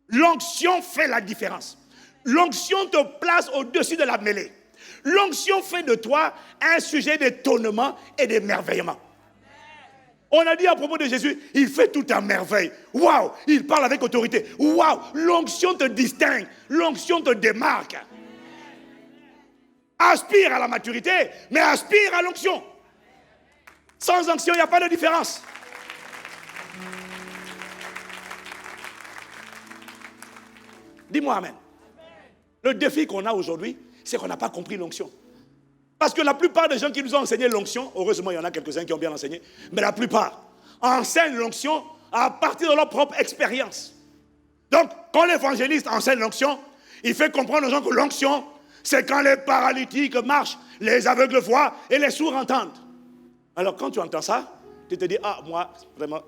L'onction fait la différence. L'onction te place au-dessus de la mêlée. L'onction fait de toi un sujet d'étonnement et d'émerveillement. On a dit à propos de Jésus, il fait tout à merveille. Waouh, il parle avec autorité. Waouh, l'onction te distingue, l'onction te démarque. Aspire à la maturité, mais aspire à l'onction. Sans onction, il n'y a pas de différence. Dis-moi amen. Le défi qu'on a aujourd'hui, c'est qu'on n'a pas compris l'onction. Parce que la plupart des gens qui nous ont enseigné l'onction, heureusement il y en a quelques-uns qui ont bien enseigné, mais la plupart enseignent l'onction à partir de leur propre expérience. Donc, quand l'évangéliste enseigne l'onction, il fait comprendre aux gens que l'onction, c'est quand les paralytiques marchent, les aveugles voient et les sourds entendent. Alors quand tu entends ça, tu te dis, ah moi, vraiment,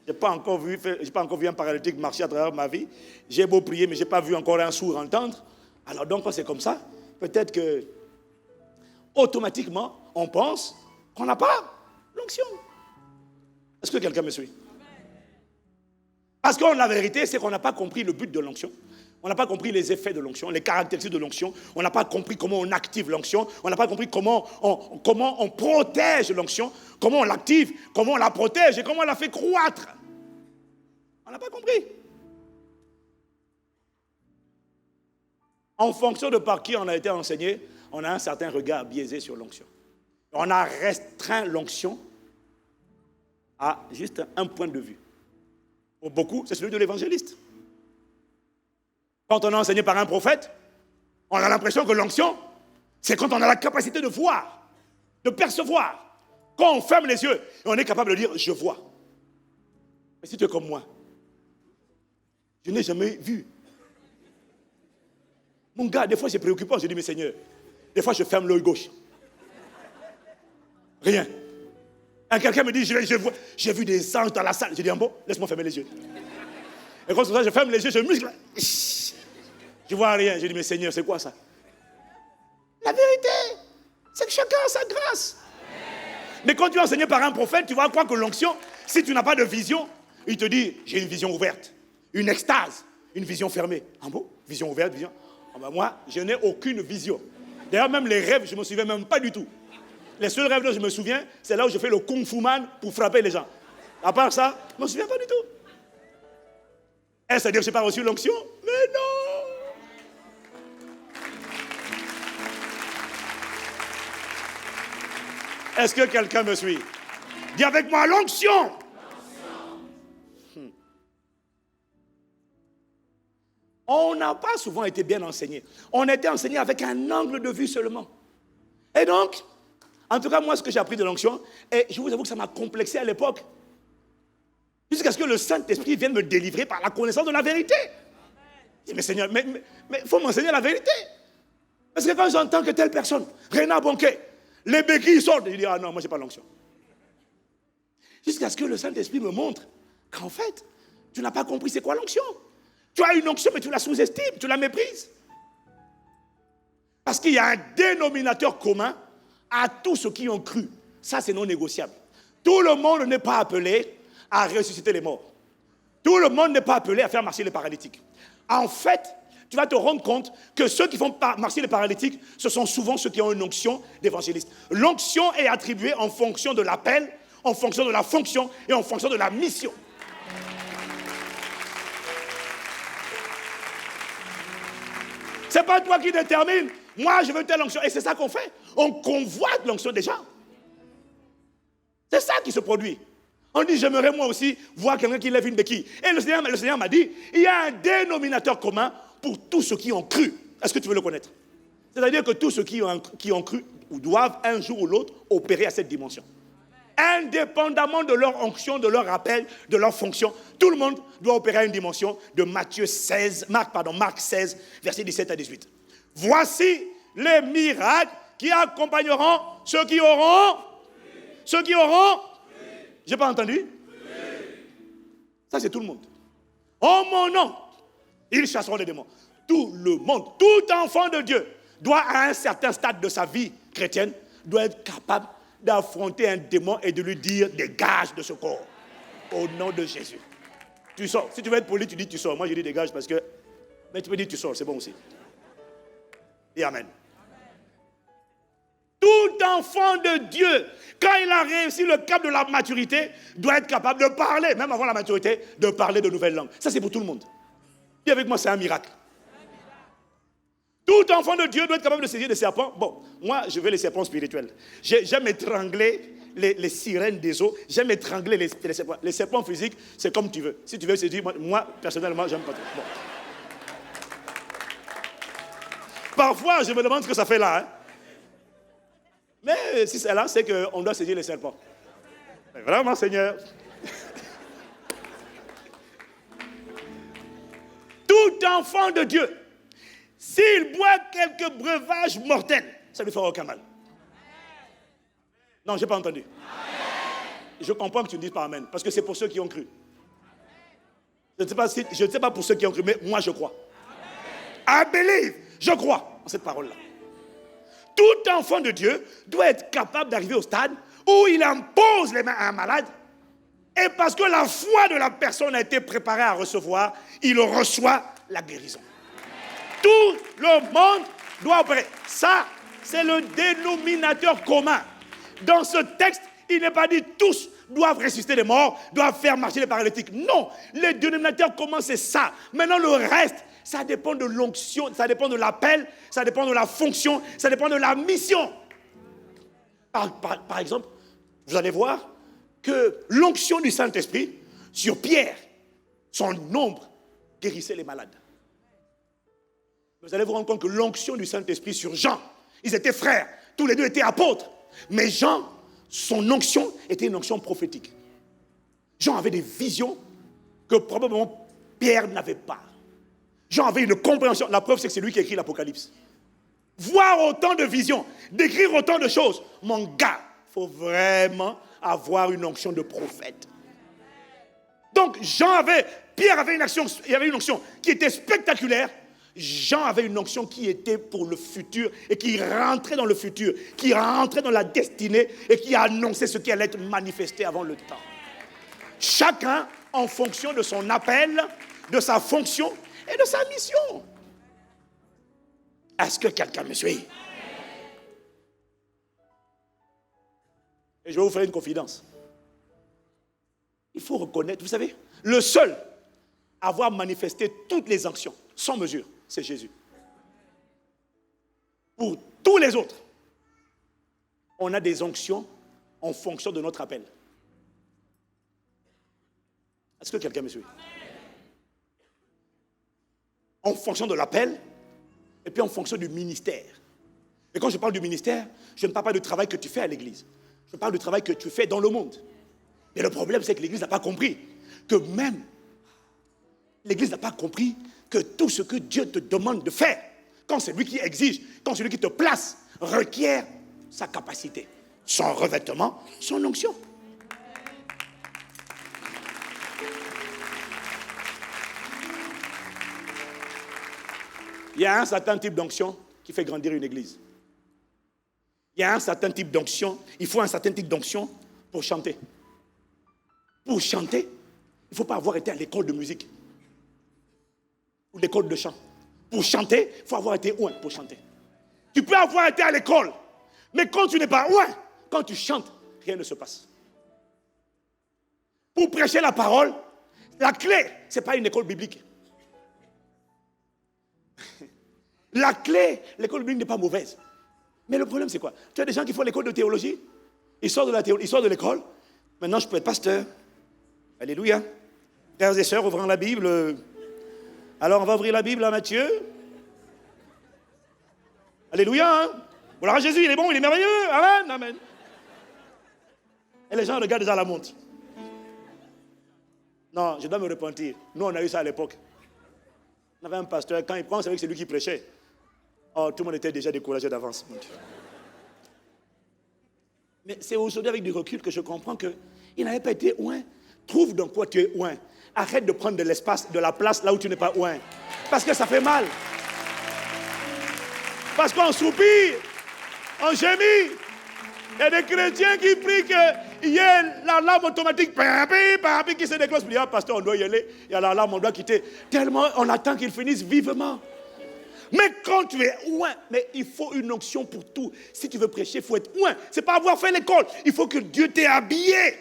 je n'ai pas encore vu un paralytique marcher à travers ma vie. J'ai beau prier, mais je n'ai pas vu encore un sourd entendre. Alors donc quand c'est comme ça, peut-être que automatiquement, on pense qu'on n'a pas l'onction. Est-ce que quelqu'un me suit? Parce que la vérité, c'est qu'on n'a pas compris le but de l'onction. On n'a pas compris les effets de l'onction, les caractéristiques de l'onction. On n'a pas compris comment on active l'onction. On n'a pas compris comment on protège l'onction, comment on l'active, comment on la protège et comment on la fait croître. On n'a pas compris. En fonction de par qui on a été enseigné, on a un certain regard biaisé sur l'onction. On a restreint l'onction à juste un point de vue. Pour beaucoup, c'est celui de l'évangéliste. Quand on est enseigné par un prophète, on a l'impression que l'onction, c'est quand on a la capacité de voir, de percevoir. Quand on ferme les yeux, et on est capable de dire « je vois ». Mais si tu es comme moi, je n'ai jamais vu. Mon gars, des fois c'est préoccupant, je dis « mais Seigneur », des fois je ferme l'œil gauche. Rien. Quelqu'un me dit « j'ai vu des anges dans la salle ». Je dis « bon, laisse-moi fermer les yeux ». Et quand ça, je ferme les yeux, je muscle. Je vois rien. Je dis, mais Seigneur, c'est quoi ça? La vérité, c'est que chacun a sa grâce. Mais quand tu es enseigné par un prophète, tu vas croire que l'onction, si tu n'as pas de vision, il te dit, j'ai une vision ouverte, une extase, une vision fermée. Ah bon? Vision ouverte, vision. Ah ben moi, je n'ai aucune vision. D'ailleurs, même les rêves, je ne me souviens même pas du tout. Les seuls rêves dont je me souviens, c'est là où je fais le kung fu man pour frapper les gens. À part ça, je ne me souviens pas du tout. Est-ce à dire que je n'ai pas reçu l'onction? Mais non! Est-ce que quelqu'un me suit? Dis avec moi l'onction. On n'a pas souvent été bien enseigné. On a été enseigné avec un angle de vue seulement. Et donc, en tout cas, moi, ce que j'ai appris de l'onction, et je vous avoue que ça m'a complexé à l'époque. Jusqu'à ce que le Saint-Esprit vienne me délivrer par la connaissance de la vérité. Je dis, mais Seigneur, mais il faut m'enseigner la vérité. Parce que quand j'entends que telle personne, Réna Bonquet, les béquilles sortent, je dis, ah non, moi, je n'ai pas l'onction. Jusqu'à ce que le Saint-Esprit me montre qu'en fait, tu n'as pas compris c'est quoi l'onction. Tu as une onction, mais tu la sous-estimes, tu la méprises. Parce qu'il y a un dénominateur commun à tous ceux qui ont cru. Ça, c'est non négociable. Tout le monde n'est pas appelé à ressusciter les morts. Tout le monde n'est pas appelé à faire marcher les paralytiques. En fait, tu vas te rendre compte que ceux qui font marcher les paralytiques, ce sont souvent ceux qui ont une onction d'évangéliste. L'onction est attribuée en fonction de l'appel, en fonction de la fonction et en fonction de la mission. C'est pas toi qui détermine. Moi, je veux telle onction. Et c'est ça qu'on fait. On convoite l'onction des gens. C'est ça qui se produit. On dit, j'aimerais moi aussi voir quelqu'un qui lève une béquille. Et le Seigneur m'a dit, il y a un dénominateur commun pour tous ceux qui ont cru. Est-ce que tu veux le connaître? C'est-à-dire que tous ceux qui ont cru ou doivent un jour ou l'autre opérer à cette dimension. Indépendamment de leur onction, de leur appel, de leur fonction, tout le monde doit opérer à une dimension de Marc 16, versets 17 à 18. Voici les miracles qui accompagneront ceux qui auront. J'ai pas entendu? Ça, c'est tout le monde. En mon nom, ils chasseront les démons. Tout le monde, tout enfant de Dieu doit, à un certain stade de sa vie chrétienne, doit être capable d'affronter un démon et de lui dire dégage de ce corps. Au nom de Jésus. Tu sors. Si tu veux être poli, tu dis tu sors. Moi, je dis dégage parce que... Mais tu peux dire tu sors, c'est bon aussi. Et amen. Tout enfant de Dieu, quand il a réussi le cap de la maturité, doit être capable de parler, même avant la maturité, de parler de nouvelles langues. Ça, c'est pour tout le monde. Dis avec moi, c'est un miracle. Tout enfant de Dieu doit être capable de saisir des serpents. Bon, moi, je veux les serpents spirituels. J'aime étrangler les sirènes des eaux. J'aime étrangler les serpents. Les serpents physiques, c'est comme tu veux. Si tu veux saisir, moi personnellement, j'aime pas tout. Bon. Parfois, je me demande ce que ça fait là. Hein. Mais si c'est là, c'est qu'on doit saisir les serpents. Mais vraiment, Seigneur. Tout enfant de Dieu, s'il boit quelques breuvages mortels, ça ne lui fera aucun mal. Non, je n'ai pas entendu. Je comprends que tu ne dises pas amen, parce que c'est pour ceux qui ont cru. Je ne sais pas pour ceux qui ont cru, mais moi je crois. I believe, je crois en cette parole-là. Tout enfant de Dieu doit être capable d'arriver au stade où il impose les mains à un malade, et parce que la foi de la personne a été préparée à recevoir, il reçoit la guérison. Tout le monde doit opérer. Ça, c'est le dénominateur commun. Dans ce texte, il n'est pas dit tous doivent ressusciter les morts, doivent faire marcher les paralytiques. Non, le dénominateur commun, c'est ça. Maintenant, le reste, ça dépend de l'onction, ça dépend de l'appel, ça dépend de la fonction, ça dépend de la mission. Par exemple, vous allez voir que l'onction du Saint-Esprit sur Pierre, son ombre guérissait les malades. Vous allez vous rendre compte que l'onction du Saint-Esprit sur Jean, ils étaient frères, tous les deux étaient apôtres. Mais Jean, son onction était une onction prophétique. Jean avait des visions que probablement Pierre n'avait pas. Jean avait une compréhension. La preuve, c'est que c'est lui qui a écrit l'Apocalypse. Voir autant de visions, décrire autant de choses. Mon gars, il faut vraiment avoir une onction de prophète. Donc, Pierre avait une onction qui était spectaculaire. Jean avait une onction qui était pour le futur et qui rentrait dans le futur, qui rentrait dans la destinée et qui annonçait ce qui allait être manifesté avant le temps. Chacun en fonction de son appel, de sa fonction et de sa mission. Est-ce que quelqu'un me suit? Et je vais vous faire une confidence. Il faut reconnaître, vous savez, le seul à avoir manifesté toutes les onctions, sans mesure, c'est Jésus. Pour tous les autres, on a des onctions en fonction de notre appel. Est-ce que quelqu'un me suit? En fonction de l'appel, et puis en fonction du ministère. Et quand je parle du ministère, je ne parle pas du travail que tu fais à l'église. Je parle du travail que tu fais dans le monde. Et le problème, c'est que l'église n'a pas compris que même l'église n'a pas compris que tout ce que Dieu te demande de faire, quand c'est lui qui exige, quand c'est lui qui te place, requiert sa capacité, son revêtement, son onction. Il y a un certain type d'onction qui fait grandir une église. Il Il y a un certain type d'onction. Il faut un certain type d'onction pour chanter. Pour chanter, il ne faut pas avoir été à l'école de musique ou l'école de chant. Pour chanter, il faut avoir été oint pour chanter. Tu peux avoir été à l'école, mais quand tu n'es pas oint, quand tu chantes, rien ne se passe. Pour prêcher la parole, la clé, ce n'est pas une école biblique. La clé, l'école biblique n'est pas mauvaise. Mais le problème, c'est quoi? Tu as des gens qui font l'école de théologie, ils sortent de la théologie, ils sortent de l'école. Maintenant, je peux être pasteur. Alléluia. Frères et sœurs, ouvrons la Bible. Alors, on va ouvrir la Bible à Matthieu. Alléluia. Hein? Voilà, Jésus, il est bon, il est merveilleux. Amen, amen. Et les gens regardent déjà la montre. Non, je dois me repentir. Nous, on a eu ça à l'époque. On avait un pasteur, quand il prend, c'est vrai que c'est lui qui prêchait. Oh, tout le monde était déjà découragé d'avance. Mais c'est aujourd'hui avec du recul que je comprends qu'il n'avait pas été oint. Trouve dans quoi tu es oint. Arrête de prendre de l'espace, de la place là où tu n'es pas oint. Parce que ça fait mal. Parce qu'on soupire, on gémit. Il y a des chrétiens qui prient qu'il y ait l'alarme automatique qui se déclenche. Il dit, ah, pasteur, on doit y aller. Il y a l'alarme, on doit quitter. Tellement on attend qu'il finisse vivement. Mais quand tu es oint, mais il faut une onction pour tout. Si tu veux prêcher, il faut être oint. Ce n'est pas avoir fait l'école. Il faut que Dieu t'ait habillé.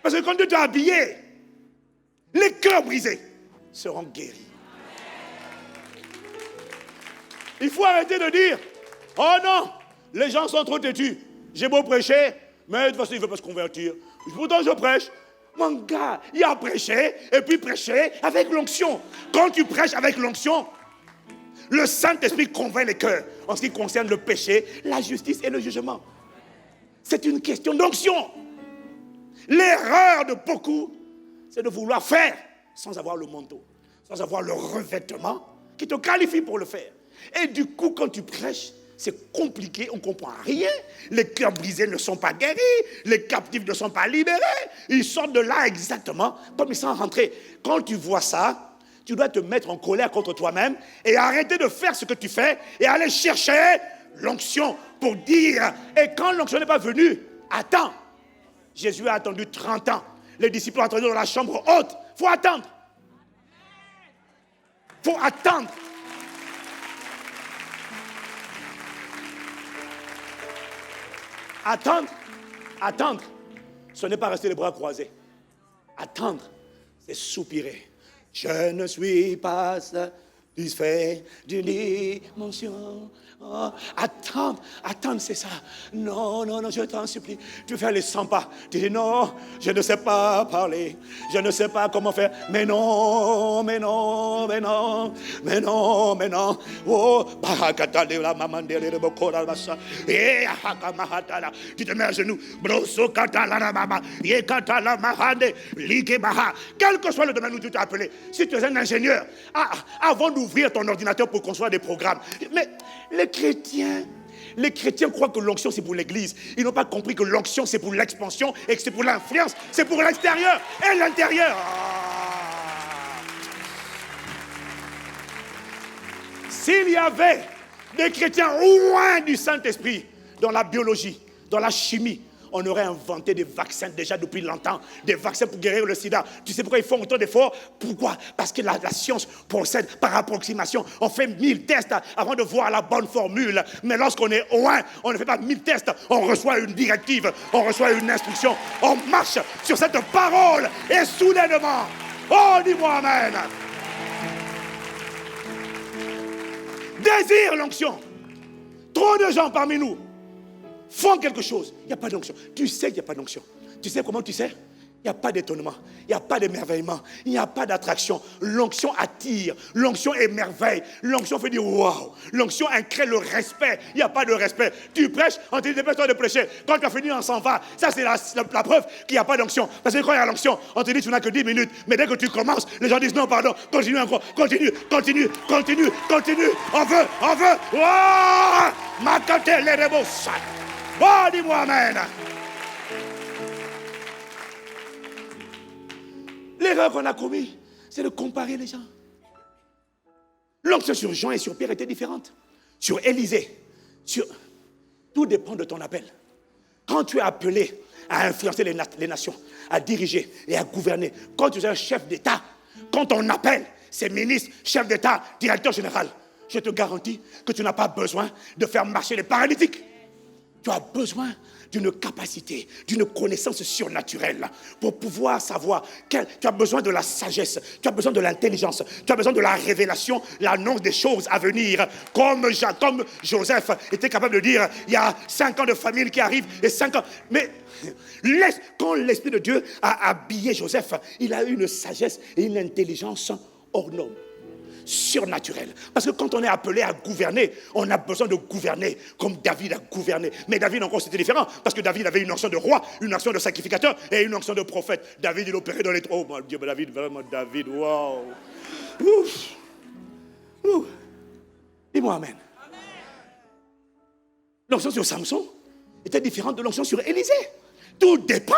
Parce que quand Dieu t'a habillé, les cœurs brisés seront guéris. Il faut arrêter de dire, oh non, les gens sont trop têtus. J'ai beau prêcher, mais de toute façon, il ne veut pas se convertir. Pourtant, je prêche. Mon gars, il a prêché, et puis prêcher avec l'onction. Quand tu prêches avec l'onction, le Saint-Esprit convainc les cœurs en ce qui concerne le péché, la justice et le jugement. C'est une question d'onction. L'erreur de beaucoup, c'est de vouloir faire sans avoir le manteau, sans avoir le revêtement qui te qualifie pour le faire. Et du coup, quand tu prêches, c'est compliqué, on ne comprend rien. Les cœurs brisés ne sont pas guéris, les captifs ne sont pas libérés. Ils sortent de là exactement comme ils sont rentrés. Quand tu vois ça, tu dois te mettre en colère contre toi-même et arrêter de faire ce que tu fais et aller chercher l'onction pour dire. Et quand l'onction n'est pas venue, attends. Jésus a attendu 30 ans. Les disciples ont attendu dans la chambre haute. Il faut attendre. Il faut attendre. Attendre, ce n'est pas rester les bras croisés. Attendre, c'est soupirer. Je ne suis pas satisfait d'une dimension. Oh, attendre, c'est ça. Non, je t'en supplie. Tu fais les 100 pas. Tu dis non, je ne sais pas parler. Je ne sais pas comment faire. Mais non. Oh, tu te mets à genoux. Quel que soit le domaine où tu t'es appelé, si tu es un ingénieur, avant d'ouvrir ton ordinateur pour construire des programmes, mais les chrétiens croient que l'onction c'est pour l'église. Ils n'ont pas compris que l'onction c'est pour l'expansion et que c'est pour l'influence, c'est pour l'extérieur et l'intérieur. S'il y avait des chrétiens loin du Saint-Esprit dans la biologie, dans la chimie, on aurait inventé des vaccins déjà depuis longtemps, des vaccins pour guérir le sida. Tu sais pourquoi ils font autant d'efforts? Pourquoi? Parce que la science procède par approximation. On fait 1000 tests avant de voir la bonne formule. Mais lorsqu'on est loin, on ne fait pas 1000 tests. On reçoit une directive, on reçoit une instruction. On marche sur cette parole et soudainement, oh, dis-moi amen. Désire l'onction. Trop de gens parmi nous font quelque chose, il n'y a pas d'onction. Tu sais qu'il n'y a pas d'onction. Tu sais comment tu sais? Il n'y a pas d'étonnement, il n'y a pas d'émerveillement, il n'y a pas d'attraction. L'onction attire, l'onction émerveille, l'onction fait dire waouh, l'onction crée le respect. Il n'y a pas de respect. Tu prêches, on te dit dépêche-toi de prêcher. Quand tu as fini, on s'en va. Ça, c'est la preuve qu'il n'y a pas d'onction. Parce que quand il y a l'onction, on te dit tu n'as que 10 minutes. Mais dès que tu commences, les gens disent non, pardon, continue encore, continue. On veut. Waouh, ma tête, les rebos. Oh, dis-moi amen. L'erreur qu'on a commise, c'est de comparer les gens. L'onction sur Jean et sur Pierre était différente. Sur Élisée, sur Tout dépend de ton appel. Quand tu es appelé à influencer les nations, à diriger et à gouverner, quand tu es un chef d'État, quand on appelle ces ministres, chefs d'État, directeur général, je te garantis que tu n'as pas besoin de faire marcher les paralytiques. Tu as besoin d'une capacité, d'une connaissance surnaturelle pour pouvoir savoir. Tu as besoin de la sagesse, tu as besoin de l'intelligence, tu as besoin de la révélation, l'annonce des choses à venir. Comme Joseph était capable de dire, il y a 5 ans de famine qui arrivent et 5 ans. Mais quand l'Esprit de Dieu a habillé Joseph, il a eu une sagesse et une intelligence hors norme. Surnaturel. Parce que quand on est appelé à gouverner, on a besoin de gouverner comme David a gouverné. Mais David encore c'était différent, parce que David avait une onction de roi, une onction de sacrificateur et une onction de prophète. David il opérait dans les... Oh mon Dieu, David, vraiment David, wow. Ouf. Ouf. Dis-moi amen. L'onction sur Samson était différente de l'onction sur Élisée. Tout dépend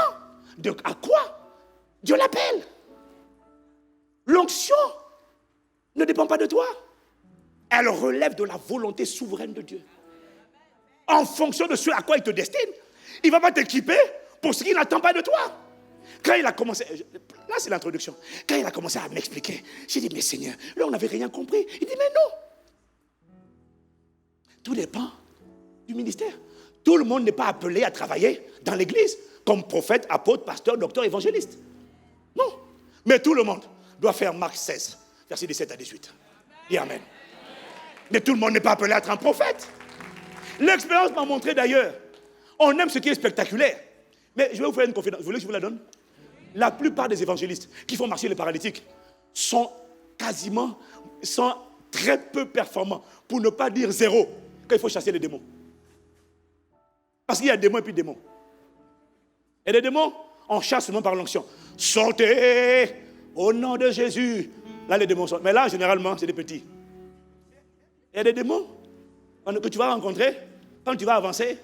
de à quoi Dieu l'appelle. L'onction ne dépend pas de toi. Elle relève de la volonté souveraine de Dieu. En fonction de ce à quoi il te destine, il ne va pas t'équiper pour ce qu'il n'attend pas de toi. Quand il a commencé, là c'est l'introduction, quand il a commencé à m'expliquer, j'ai dit, mais Seigneur, là on n'avait rien compris. Il dit, mais non. Tout dépend du ministère. Tout le monde n'est pas appelé à travailler dans l'église comme prophète, apôtre, pasteur, docteur, évangéliste. Non. Mais tout le monde doit faire Marc 16. Verset 17 à 18. Dis Amen. Mais tout le monde n'est pas appelé à être un prophète. L'expérience m'a montré d'ailleurs. On aime ce qui est spectaculaire. Mais je vais vous faire une confidence. Vous voulez que je vous la donne? La plupart des évangélistes qui font marcher les paralytiques sont très peu performants. Pour ne pas dire zéro. Quand il faut chasser les démons. Parce qu'il y a démons et puis démons. Et les démons, on chasse seulement par l'onction. Sortez au nom de Jésus. Là, les démons sont. Mais là, généralement, c'est des petits. Il y a des démons que tu vas rencontrer, quand tu vas avancer,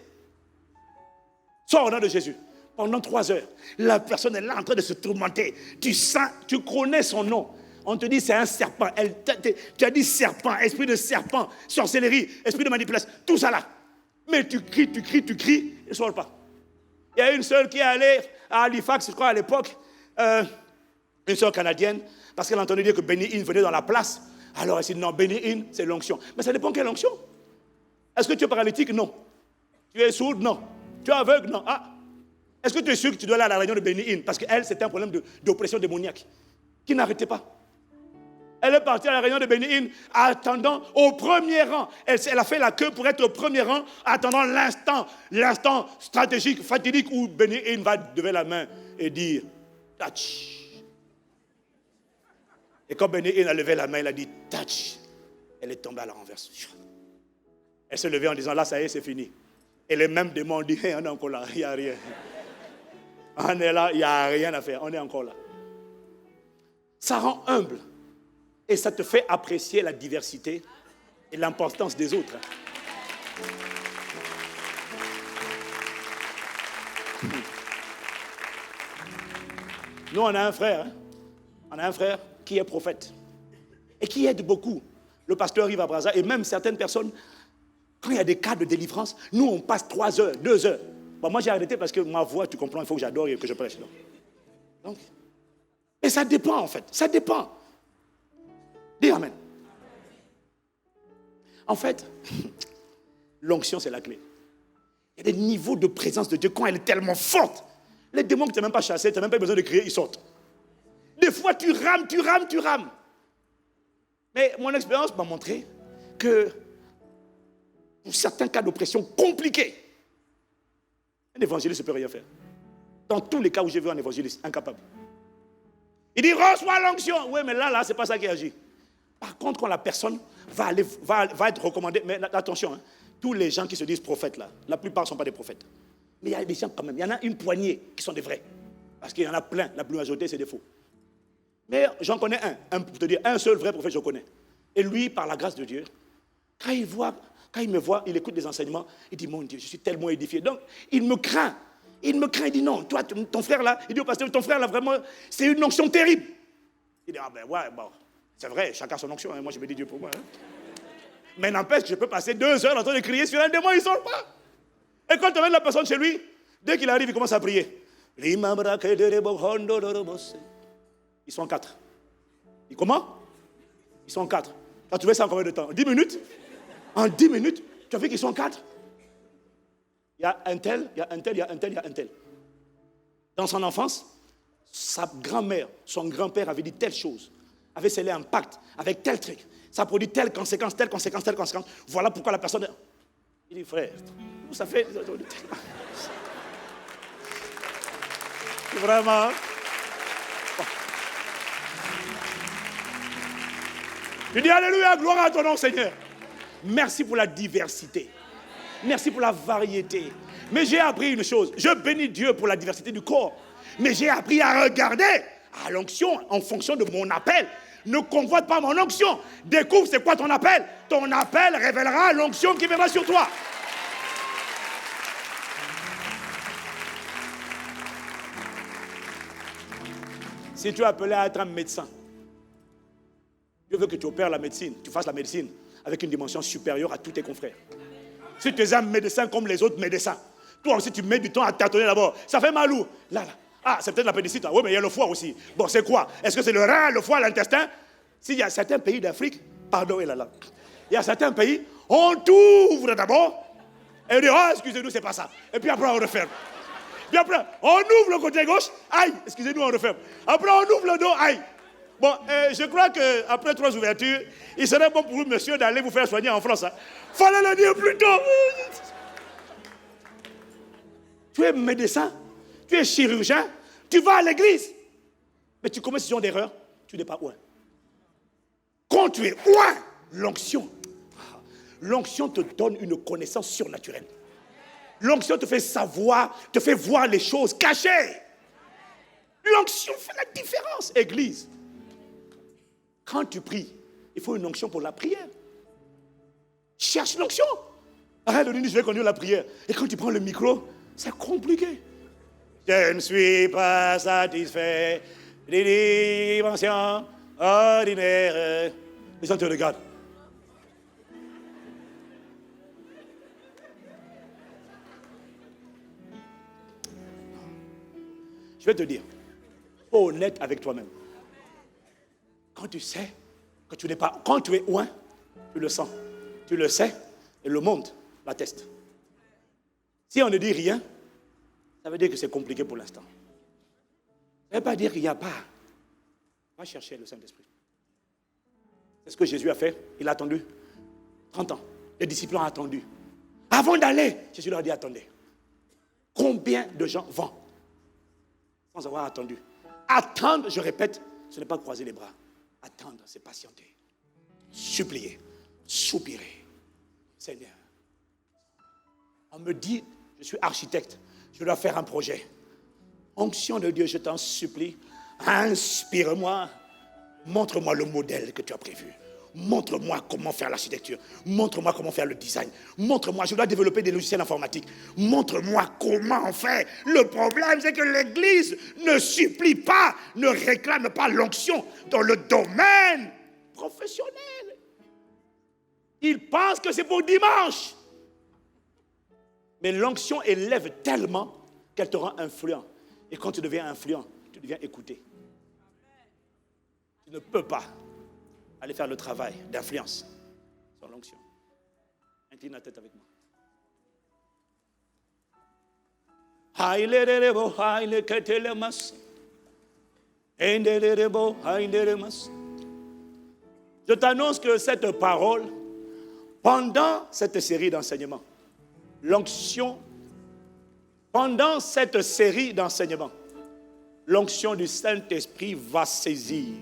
sors au nom de Jésus. Pendant 3 heures, la personne est là en train de se tourmenter. Tu sens, tu connais son nom. On te dit c'est un serpent. Tu as dit serpent, esprit de serpent, sorcellerie, esprit de manipulation, tout ça là. Mais tu cries, il ne sort pas. Il y a une sœur qui est allée à Halifax, je crois à l'époque, une sœur canadienne, parce qu'elle a entendu dire que Benny Hinn venait dans la place. Alors elle s'est dit non, Benny Hinn, c'est l'onction. Mais ça dépend quelle onction. Est-ce que tu es paralytique? Non. Tu es sourde? Non. Tu es aveugle? Non. Ah. Est-ce que tu es sûr que tu dois aller à la réunion de Benny Hinn? Parce qu'elle, c'était un problème d'oppression démoniaque qui n'arrêtait pas. Elle est partie à la réunion de Benny Hinn, attendant au premier rang. Elle a fait la queue pour être au premier rang, attendant l'instant stratégique, fatidique, où Benny Hinn va lever la main et dire touch. Et quand Benny Hinn a levé la main, il a dit touch. Elle est tombée à la renverse. Elle s'est levée en disant là, ça y est, c'est fini. Et les mêmes démons ont dit hey, on est encore là, il n'y a rien. On est là, il n'y a rien à faire, on est encore là. Ça rend humble. Et ça te fait apprécier la diversité et l'importance des autres. Nous, on a un frère. On a un frère qui est prophète. Et qui aide beaucoup. Le pasteur Yves Abraza et même certaines personnes, quand il y a des cas de délivrance, nous, on passe 3 heures, 2 heures. Bon, moi, j'ai arrêté parce que ma voix, tu comprends, il faut que j'adore et que je prêche. Donc, et ça dépend, en fait. Ça dépend. Dis Amen. En fait, l'onction, c'est la clé. Il y a des niveaux de présence de Dieu quand elle est tellement forte. Les démons que tu n'as même pas chassés, tu n'as même pas besoin de crier, ils sortent. Des fois, tu rames. Mais mon expérience m'a montré que pour certains cas d'oppression compliqués, un évangéliste ne peut rien faire. Dans tous les cas où j'ai vu un évangéliste, incapable. Il dit, reçois l'onction. Oui, mais là, c'est pas ça qui agit. Par contre, quand la personne va être recommandée, mais attention, hein, tous les gens qui se disent prophètes là, la plupart ne sont pas des prophètes. Mais il y a des gens quand même, il y en a une poignée qui sont des vrais. Parce qu'il y en a plein, la majorité c'est des faux. Mais j'en connais pour te dire, un seul vrai prophète je connais. Et lui, par la grâce de Dieu, quand il me voit, il écoute des enseignements, il dit, mon Dieu, je suis tellement édifié. Donc, il me craint, il dit, non, toi, ton frère là, il dit au pasteur, ton frère là, vraiment, c'est une onction terrible. Il dit, ah ben ouais, bon. C'est vrai, chacun son onction, hein. Moi je bénis Dieu pour moi. Hein. Mais n'empêche que je peux passer 2 heures en train de crier sur un démon, il ne sort pas. Et quand tu amènes la personne chez lui, dès qu'il arrive, il commence à prier. Ils sont 4. Et comment? Ils sont 4. Tu as trouvé ça en combien de temps? 10 minutes? En 10 minutes, tu as vu qu'ils sont 4? Il y a un tel, il y a un tel, il y a un tel, il y a un tel. Dans son enfance, sa grand-mère, son grand-père avait dit telle chose, avait scellé un pacte avec tel truc. Ça produit telle conséquence, telle conséquence, telle conséquence. Voilà pourquoi la personne... Il dit, frère, ça fait... Vraiment... Je dis alléluia, gloire à ton nom, Seigneur. Merci pour la diversité. Merci pour la variété. Mais j'ai appris une chose. Je bénis Dieu pour la diversité du corps. Mais j'ai appris à regarder à l'onction en fonction de mon appel. Ne convoite pas mon onction. Découvre c'est quoi ton appel. Ton appel révélera l'onction qui viendra sur toi. Si tu es appelé à être un médecin, Dieu veut que tu opères la médecine, tu fasses la médecine avec une dimension supérieure à tous tes confrères. Si tu es un médecin comme les autres médecins, toi aussi tu mets du temps à tâtonner d'abord. Ça fait mal où? Là. Ah, c'est peut-être l'appendicite. Oui, mais il y a le foie aussi. Bon, c'est quoi? Est-ce que c'est le rein, le foie, l'intestin? S'il y a certains pays d'Afrique, pardon, il y a certains pays, on t'ouvre d'abord et on dit, oh, excusez-nous, c'est pas ça. Et puis après, on referme. Puis après, on ouvre le côté gauche, aïe, excusez-nous, on referme. Après, on ouvre le dos, aïe. Bon, je crois qu'après 3 ouvertures, il serait bon pour vous, monsieur, d'aller vous faire soigner en France. Hein. Fallait le dire plus tôt. Tu es médecin, tu es chirurgien, tu vas à l'église, mais tu commets ce genre d'erreur, tu n'es pas ouin. Quand tu es ouin, l'onction te donne une connaissance surnaturelle. L'onction te fait savoir, te fait voir les choses cachées. L'onction fait la différence, église. Quand tu pries, il faut une onction pour la prière. Cherche l'onction. Arrête de dire, je vais conduire la prière. Et quand tu prends le micro, c'est compliqué. Je ne suis pas satisfait des dimensions ordinaires. Les gens te regardent. Je vais te dire, sois honnête avec toi-même. Quand tu sais que tu n'es pas... Quand tu es ouin, tu le sens. Tu le sais et le monde l'atteste. Si on ne dit rien, ça veut dire que c'est compliqué pour l'instant. Ça ne veut pas dire qu'il n'y a pas. Va chercher le Saint-Esprit. C'est ce que Jésus a fait. Il a attendu 30 ans. Les disciples ont attendu. Avant d'aller, Jésus leur a dit, attendez. Combien de gens vont sans avoir attendu? Attendre, je répète, ce n'est pas croiser les bras. Attendre, c'est patienter. Supplier, soupirer. Seigneur, on me dit, je suis architecte, je dois faire un projet. Onction de Dieu, je t'en supplie, inspire-moi, montre-moi le modèle que tu as prévu. Montre-moi comment faire l'architecture. Montre-moi comment faire le design. Montre-moi, je dois développer des logiciels informatiques. Montre-moi comment on fait. Le problème, c'est que l'Église ne supplie pas, ne réclame pas l'onction dans le domaine professionnel. Il pense que c'est pour dimanche. Mais l'onction élève tellement qu'elle te rend influent. Et quand tu deviens influent, tu deviens écouté. Tu ne peux pas aller faire le travail d'influence sur l'onction. Incline la tête avec moi. Je t'annonce que cette parole, pendant cette série d'enseignements, l'onction, pendant cette série d'enseignements, l'onction du Saint-Esprit va saisir.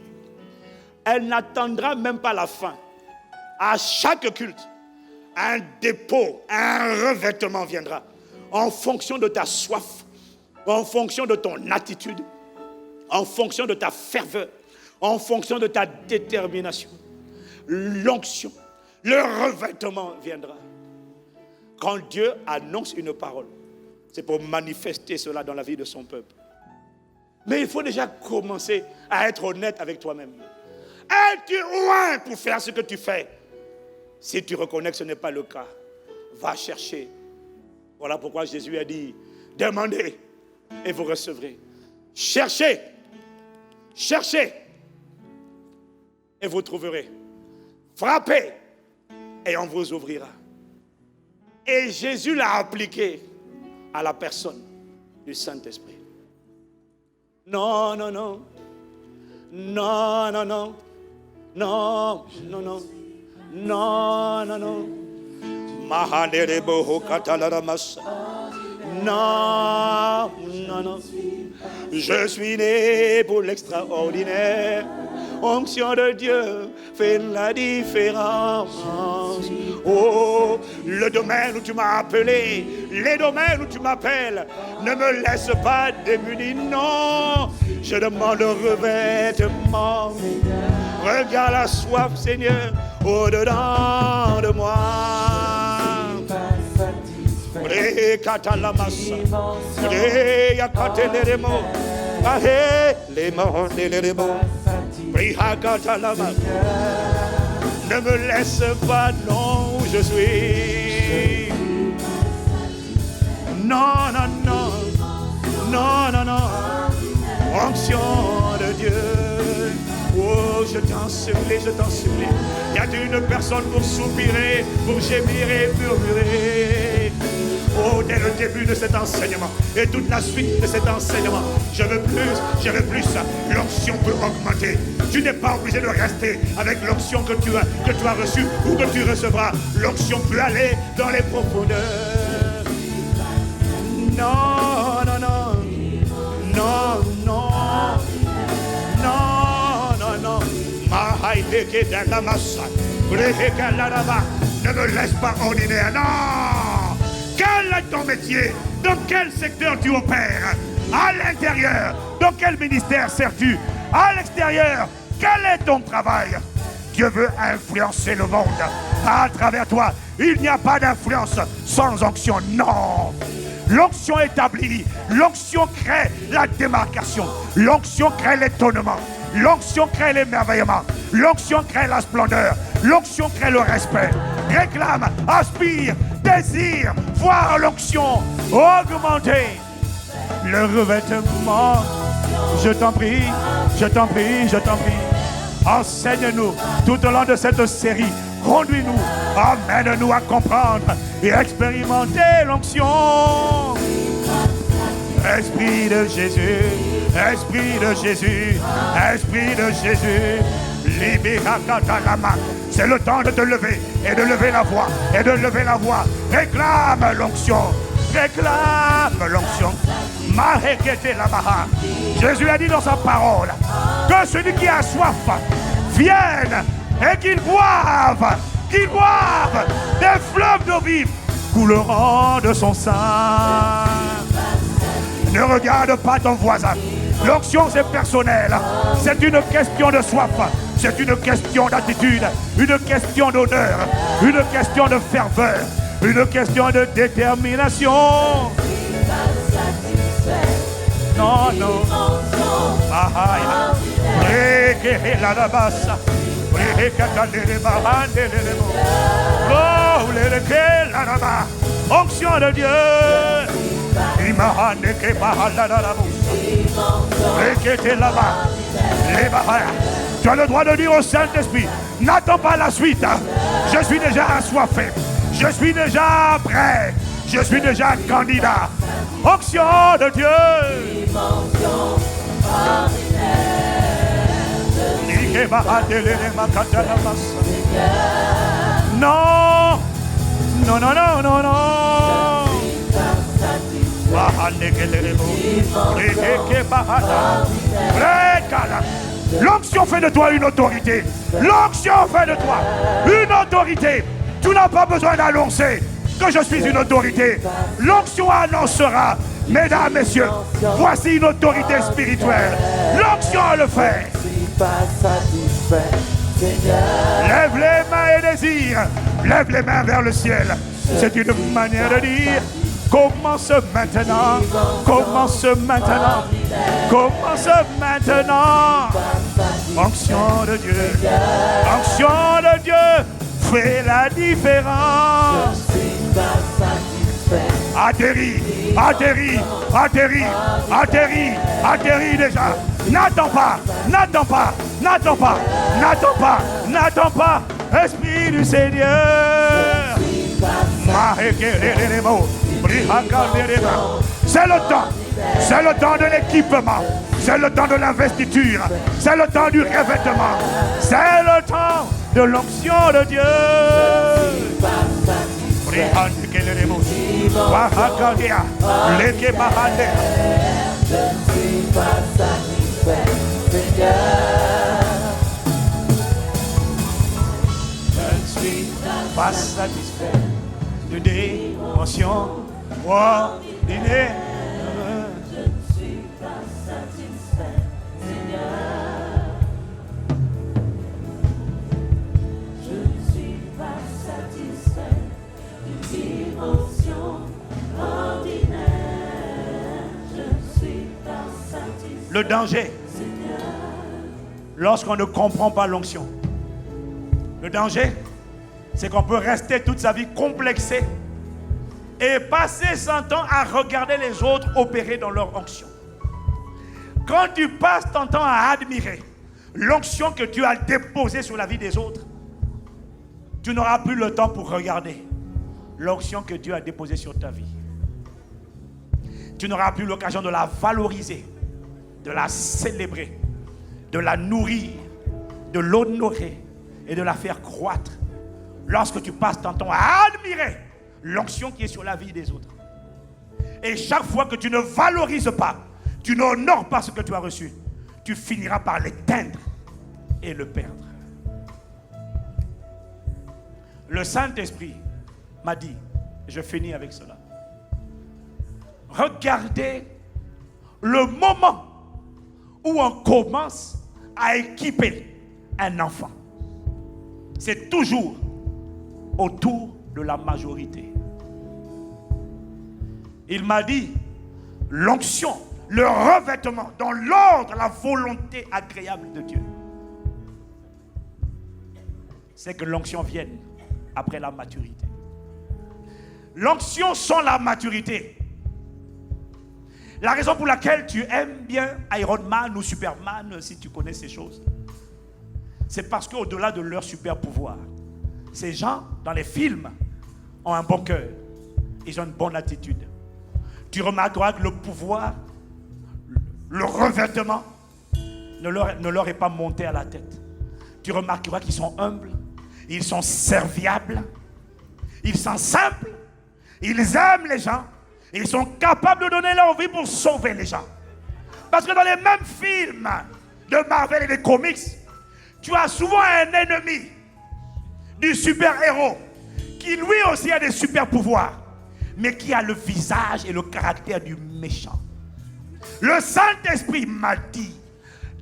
Elle n'attendra même pas la fin. À chaque culte, un dépôt, un revêtement viendra. En fonction de ta soif, en fonction de ton attitude, en fonction de ta ferveur, en fonction de ta détermination. L'onction, le revêtement viendra. Quand Dieu annonce une parole, c'est pour manifester cela dans la vie de son peuple. Mais il faut déjà commencer à être honnête avec toi-même. Es-tu loin pour faire ce que tu fais? Si tu reconnais que ce n'est pas le cas, va chercher Voilà pourquoi Jésus a dit, demandez et vous recevrez. Cherchez, cherchez et vous trouverez. Frappez et on vous ouvrira. Et Jésus l'a appliqué à la personne du Saint-Esprit. Non, non, non. Non, non, non. Non, non, non. Non, non, non. Non, non, non. Je suis né pour l'extraordinaire. Onction de Dieu fait la différence. Oh, le domaine où tu m'as appelé, les domaines où tu m'appelles, ne me laisse pas démuni, non. Je demande le revêtement. Regarde la soif, Seigneur, au-dedans de moi. Ne me laisse pas, non, où je suis. Non, non, non. Non, non, non. Onction de Dieu. Oh, je t'en supplie, je t'en supplie. Y a-t-il une personne pour soupirer, pour gémir et murmurer? Oh, dès le début de cet enseignement et toute la suite de cet enseignement, je veux plus, l'onction peut augmenter. Tu n'es pas obligé de rester avec l'onction que tu as reçue ou que tu recevras. L'onction peut aller dans les profondeurs. Non, non, non. Non, non. Non, non, non. Ne me laisse pas ordinaire, non. Quel est ton métier? Dans quel secteur tu opères? À l'intérieur, dans quel ministère sers-tu? À l'extérieur, quel est ton travail? Dieu veut influencer le monde. À travers toi, il n'y a pas d'influence sans onction, non. L'onction établit, l'onction crée la démarcation, l'onction crée l'étonnement, l'onction crée l'émerveillement, l'onction crée la splendeur, l'onction crée le respect. Réclame, aspire, désire voir l'onction augmenter. Le revêtement, je t'en prie, je t'en prie, je t'en prie. Enseigne-nous tout au long de cette série. Conduis-nous, amène-nous à comprendre et expérimenter l'onction. Esprit de Jésus, Esprit de Jésus, Esprit de Jésus. C'est le temps de te lever et de lever la voix et de lever la voix. Réclame l'onction, réclame l'onction. Jésus a dit dans sa parole que celui qui a soif vienne et qu'il boive des fleuves d'eau vive couleront de son sein. Ne regarde pas ton voisin. L'onction c'est personnel. C'est une question de soif. C'est une question d'attitude. Une question d'honneur. Une question de ferveur. Une question de détermination. Non, non. Onction de Dieu. Tu as le droit de dire au Saint-Esprit, n'attends pas la suite. Je suis déjà assoiffé. Je suis déjà prêt. Je suis déjà candidat. Onction de Dieu. Non. Non, non, non, non, non. L'onction fait de toi une autorité. L'onction fait de toi une autorité. Tu n'as pas besoin d'annoncer que je suis une autorité. L'onction annoncera, mesdames, messieurs, voici une autorité spirituelle. L'onction le fait. Lève les mains et désire. Lève les mains vers le ciel. C'est une manière de dire, commence maintenant. Commence maintenant. Commence maintenant. Onction de Dieu. Onction de Dieu fait la différence. Atterris, atterris, atterris, atterris, atterris déjà. N'attends pas, n'attends pas, n'attends pas, n'attends pas, n'attends pas. Esprit du Seigneur. C'est le temps. C'est le temps de l'équipement. C'est le temps de l'investiture. C'est le temps du revêtement. C'est le temps de l'onction de Dieu. Je ne suis pas satisfait, Seigneur. Je ne suis pas satisfait de dévotion ordinaire. Je ne suis pas satisfait, Seigneur. Je ne suis pas satisfait de dévotion ordinaire. Je ne suis pas satisfait. Le danger, lorsqu'on ne comprend pas l'onction. Le danger, c'est qu'on peut rester toute sa vie complexé et passer son temps à regarder les autres opérer dans leur onction. Quand tu passes ton temps à admirer l'onction que Dieu a déposée sur la vie des autres, tu n'auras plus le temps pour regarder l'onction que Dieu a déposée sur ta vie. Tu n'auras plus l'occasion de la valoriser, de la célébrer, de la nourrir, de l'honorer et de la faire croître. Lorsque tu passes ton temps à admirer l'onction qui est sur la vie des autres. Et chaque fois que tu ne valorises pas, tu n'honores pas ce que tu as reçu, tu finiras par l'éteindre et le perdre. Le Saint-Esprit m'a dit, je finis avec cela. Regardez le moment où on commence à équiper un enfant. C'est toujours autour de la majorité. Il m'a dit, l'onction, le revêtement dans l'ordre, la volonté agréable de Dieu, c'est que l'onction vienne après la maturité. L'onction sans la maturité. La raison pour laquelle tu aimes bien Iron Man ou Superman, si tu connais ces choses, c'est parce qu'au-delà de leur super pouvoir, ces gens, dans les films, ont un bon cœur. Ils ont une bonne attitude. Tu remarqueras que le pouvoir, le revêtement, ne leur est pas monté à la tête. Tu remarqueras qu'ils sont humbles, ils sont serviables, ils sont simples, ils aiment les gens, ils sont capables de donner leur vie pour sauver les gens. Parce que dans les mêmes films de Marvel et des comics, tu as souvent un ennemi du super-héros qui lui aussi a des super-pouvoirs, mais qui a le visage et le caractère du méchant. Le Saint-Esprit m'a dit,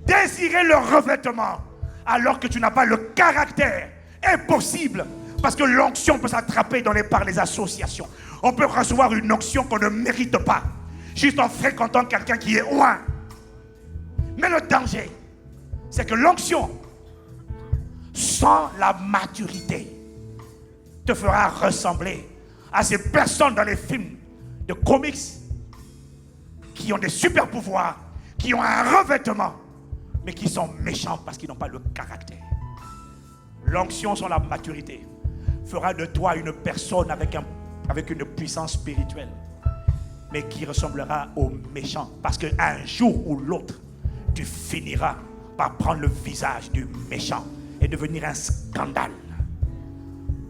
désirer le revêtement alors que tu n'as pas le caractère est possible, parce que l'onction peut s'attraper par les associations. On peut recevoir une onction qu'on ne mérite pas, juste en fréquentant quelqu'un qui est loin. Mais le danger, c'est que l'onction, sans la maturité, te fera ressembler à ces personnes dans les films de comics qui ont des super pouvoirs, qui ont un revêtement, mais qui sont méchants parce qu'ils n'ont pas le caractère. L'onction sans la maturité fera de toi une personne avec une puissance spirituelle, mais qui ressemblera aux méchants, parce qu'un jour ou l'autre, tu finiras par prendre le visage du méchant et devenir un scandale.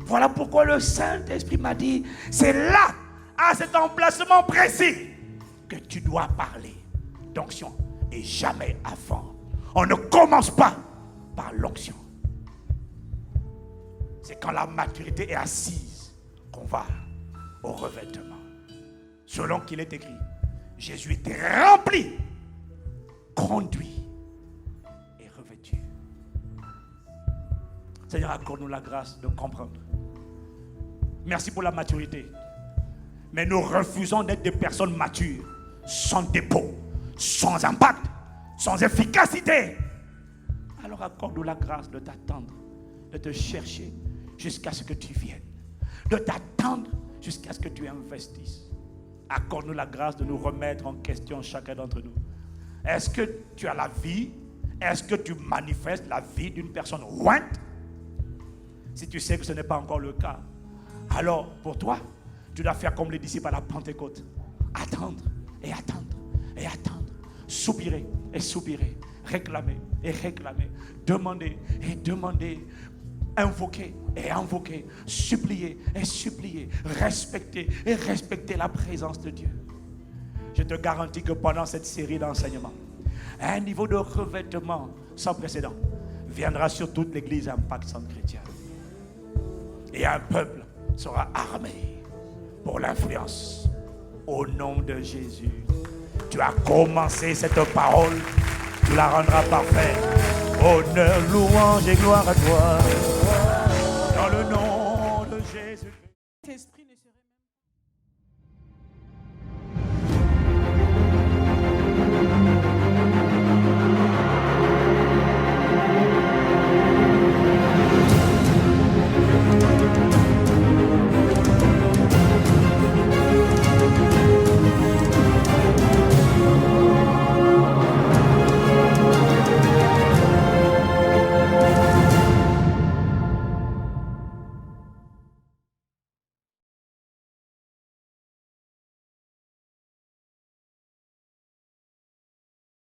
Voilà pourquoi le Saint-Esprit m'a dit, c'est là, à cet emplacement précis, que tu dois parler d'onction et jamais avant. On ne commence pas par l'onction. C'est quand la maturité est assise qu'on va au revêtement. Selon qu'il est écrit, Jésus était rempli, conduit et revêtu. Seigneur, accorde-nous la grâce de comprendre. Merci pour la maturité. Mais nous refusons d'être des personnes matures, sans dépôt, sans impact, sans efficacité. Alors accorde-nous la grâce de t'attendre, de te chercher jusqu'à ce que tu viennes, de t'attendre jusqu'à ce que tu investisses. Accorde-nous la grâce de nous remettre en question chacun d'entre nous. Est-ce que tu as la vie? Est-ce que tu manifestes la vie d'une personne ointe? Si tu sais que ce n'est pas encore le cas, alors pour toi, tu dois faire comme les disciples à la Pentecôte. Attendre et attendre et attendre. Soupirer et soupirer. Réclamer et réclamer. Demander et demander. Invoquer et invoquer. Supplier et supplier. Respecter et respecter la présence de Dieu. Je te garantis que pendant cette série d'enseignements, un niveau de revêtement sans précédent viendra sur toute l'église Impact Centre Chrétien. Et un peuple sera armé pour l'influence. Au nom de Jésus, tu as commencé cette parole, tu la rendras parfaite. Honneur, louange et gloire à toi. Dans le nom